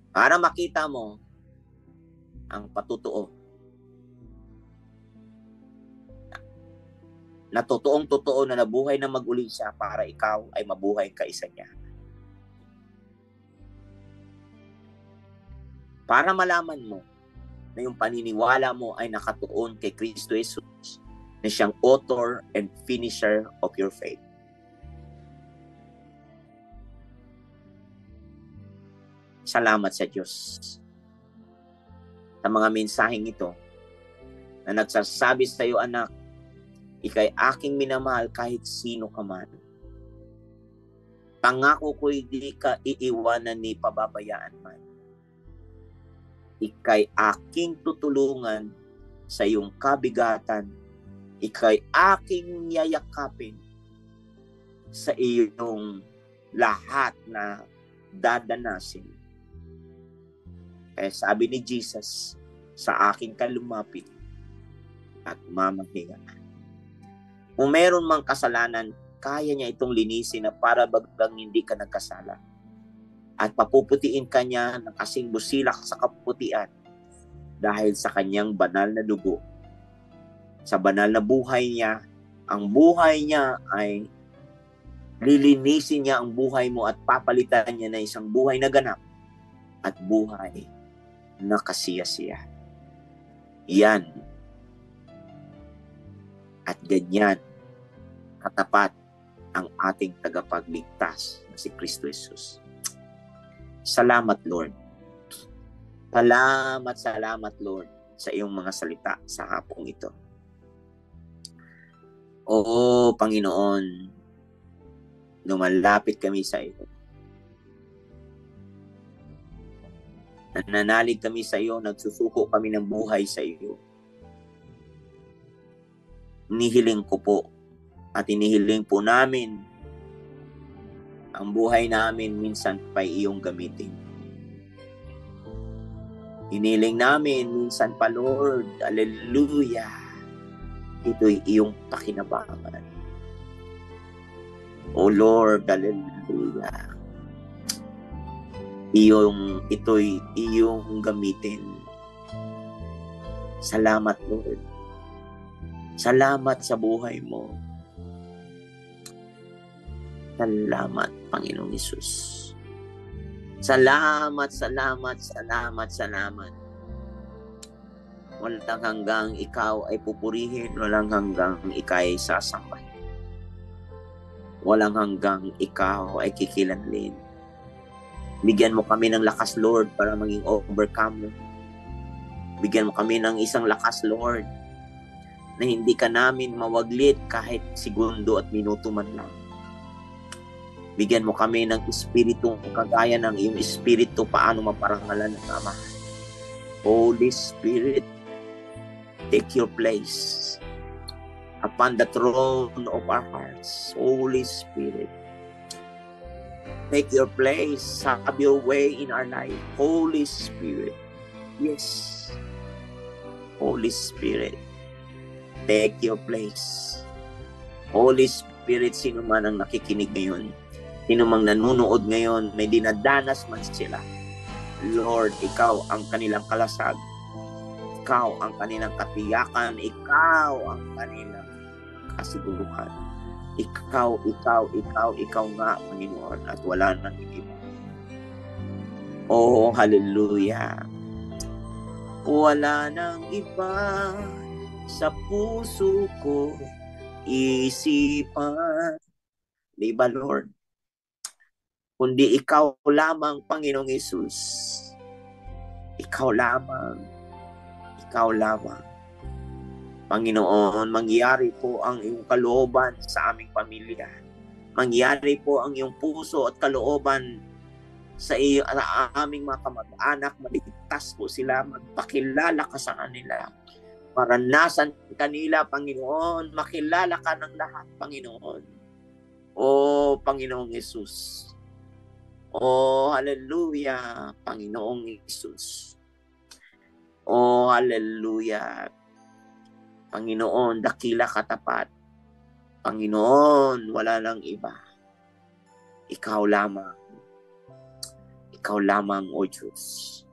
Para makita mo ang patutuo na totoong-totoo na nabuhay na mag-uli siya para ikaw ay mabuhay kaisa niya. Para malaman mo na yung paniniwala mo ay nakatuon kay Kristo Jesus, na siyang author and finisher of your faith. Salamat sa Diyos sa mga mensaheng ito na nagsasabi sa iyo, anak, ika'y aking minamahal kahit sino ka man. Pangako ko'y di ka iiwanan ni pababayaan man. Ika'y aking tutulungan sa iyong kabigatan. Ika'y aking yayakapin sa iyong lahat na dadanasin. Kaya sabi ni Jesus, sa akin ka lumapit at mamahinga. Kung meron mang kasalanan, kaya niya itong linisin na para bagang hindi ka nagkasala. At papuputiin ka niya ng kasing busilak sa kaputian dahil sa kanyang banal na dugo. Sa banal na buhay niya, ang buhay niya ay lilinisin niya ang buhay mo at papalitan niya na isang buhay na ganap at buhay na kasiya-siya. Yan. At ganyan katapat ang ating tagapagligtas na si Kristo Jesus. Salamat, Lord. Salamat, Lord, sa iyong mga salita sa hapong ito. Oo, Panginoon, lumalapit kami sa iyo. Nananalig kami sa iyo, nagsusuko kami ng buhay sa iyo. Inihiling ko po at inihiling po namin ang buhay namin minsan pa iyong gamitin. Inihiling namin minsan pa, Lord, hallelujah, ito'y iyong pakinabangan. O Lord, hallelujah, ito'y iyong gamitin. Salamat, Lord. Salamat sa buhay mo. Salamat, Panginoong Hesus. Salamat. Walang hanggang ikaw ay pupurihin, walang hanggang ikaw ay sasambahin. Walang hanggang ikaw ay kikilanlin. Bigyan mo kami ng lakas, Lord, para maging overcomer. Bigyan mo kami ng isang lakas, Lord, na hindi ka namin mawaglit kahit segundo at minuto man lang. Bigyan mo kami ng espiritu kagaya ng iyong espiritu paano maparangalan ng Ama. Holy Spirit, take your place upon the throne of our hearts. Holy Spirit, take your place, have your way in our life. Holy Spirit, yes. Holy Spirit, take your place. Holy Spirit, sino man ang nakikinig ngayon, sino mang nanonood ngayon, may dinadanas man sila, Lord, ikaw ang kanilang kalasag. Ikaw ang kanilang katiyakan. Ikaw ang kanilang kasiguruhan. Ikaw nga, Panginoon, at wala nang iba. Oh, hallelujah. Wala nang iba sa puso ko, isipan. Diba, Lord? Kundi ikaw lamang, Panginoong Hesus. Ikaw lamang. Panginoon, mangyari po ang iyong kalooban sa aming pamilya. Mangyari po ang iyong puso at kalooban sa aming mga kamag-anak. Maligtas po sila, magpakilala ka sa kanila. Maranasan kanila, Panginoon. Makilala ka ng lahat, Panginoon. O Panginoong Hesus. Oh, hallelujah, Panginoong Hesus. Oh, hallelujah. Panginoon, dakila katapat. Panginoon, wala nang iba. Ikaw lamang. Ikaw lamang, O Diyos.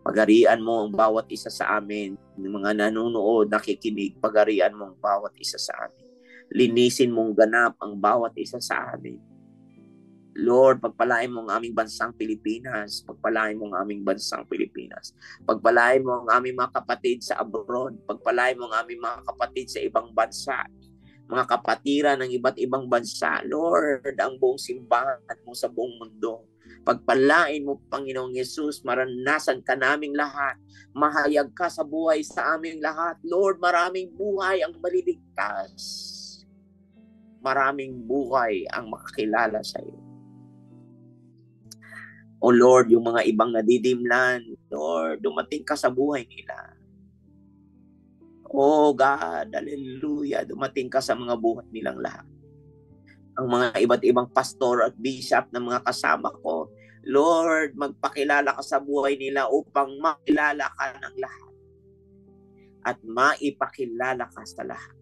Pagarian mo ang bawat isa sa amin, ng mga nanonood, nakikinig, pagarian mo ang bawat isa sa amin. Linisin mong ganap ang bawat isa sa amin. Lord, pagpalain mo ang aming bansang Pilipinas. Pagpalain mo ang aming bansang Pilipinas. Pagpalain mo ang aming mga kapatid sa abroad. Pagpalain mo ang aming mga kapatid sa ibang bansa. Mga kapatiran ng iba't ibang bansa. Lord, ang buong simbahan mo sa buong mundo. Pagpalain mo, Panginoong Hesus, maranasan ka naming lahat. Mahayag ka sa buhay sa aming lahat. Lord, maraming buhay ang maliligtas. Maraming buhay ang makakilala sa iyo. O Lord, yung mga ibang nadidimlan, Lord, dumating ka sa buhay nila. Oh God, hallelujah, dumating ka sa mga buhay nilang lahat. ang mga iba't ibang pastor at bishop ng mga kasama ko. Lord, magpakilala ka sa buhay nila upang makilala ka ng lahat at maipakilala ka sa lahat.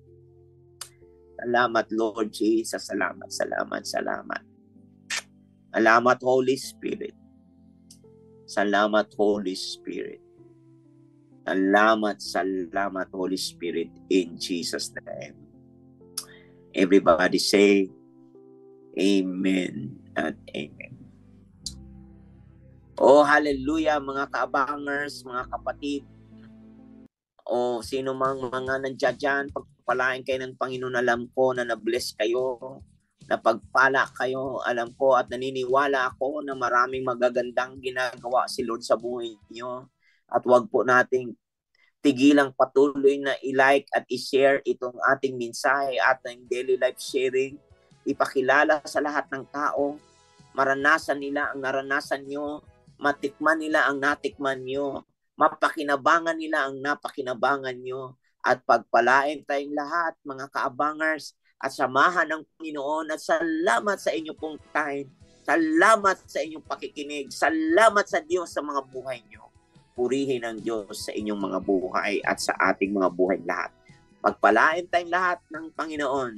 Salamat, Lord Jesus. Salamat, salamat, salamat. Salamat, Holy Spirit. Salamat, Holy Spirit. Salamat, salamat, Holy Spirit, in Jesus' name. Everybody say, Amen and Amen. Oh, hallelujah, mga kaabangers, mga kapatid. O sino mang mga nandiyan dyan, pagpalain kayo ng Panginoon. Alam ko na na-bless kayo, napagpala kayo. Alam ko at naniniwala ako na maraming magagandang ginagawa si Lord sa buhay niyo. At wag po nating tigilang patuloy na i-like at i-share itong ating mensahe, ating daily life sharing. Ipakilala sa lahat ng tao, maranasan nila ang naranasan nyo, matikman nila ang natikman nyo, mapakinabangan nila ang napakinabangan nyo, at pagpalain tayong lahat, mga kaabangers, at samahan ng Panginoon. At salamat sa inyong pong time, salamat sa inyong pakikinig, salamat sa Diyos sa mga buhay nyo. Purihin ang Diyos sa inyong mga buhay at sa ating mga buhay lahat. Pagpalain tayong lahat ng Panginoon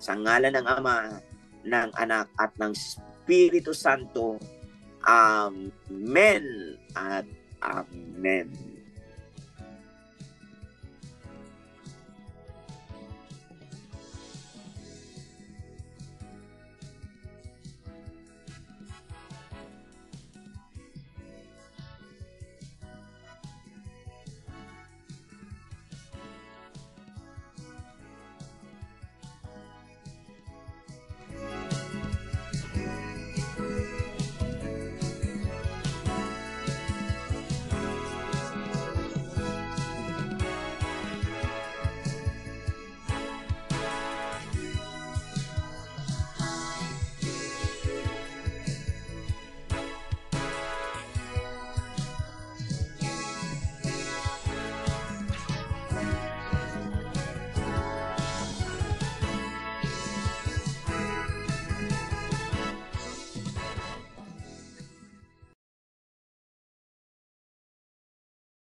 sa ngalan ng Ama, ng Anak at ng Espiritu Santo. Amen at Amen.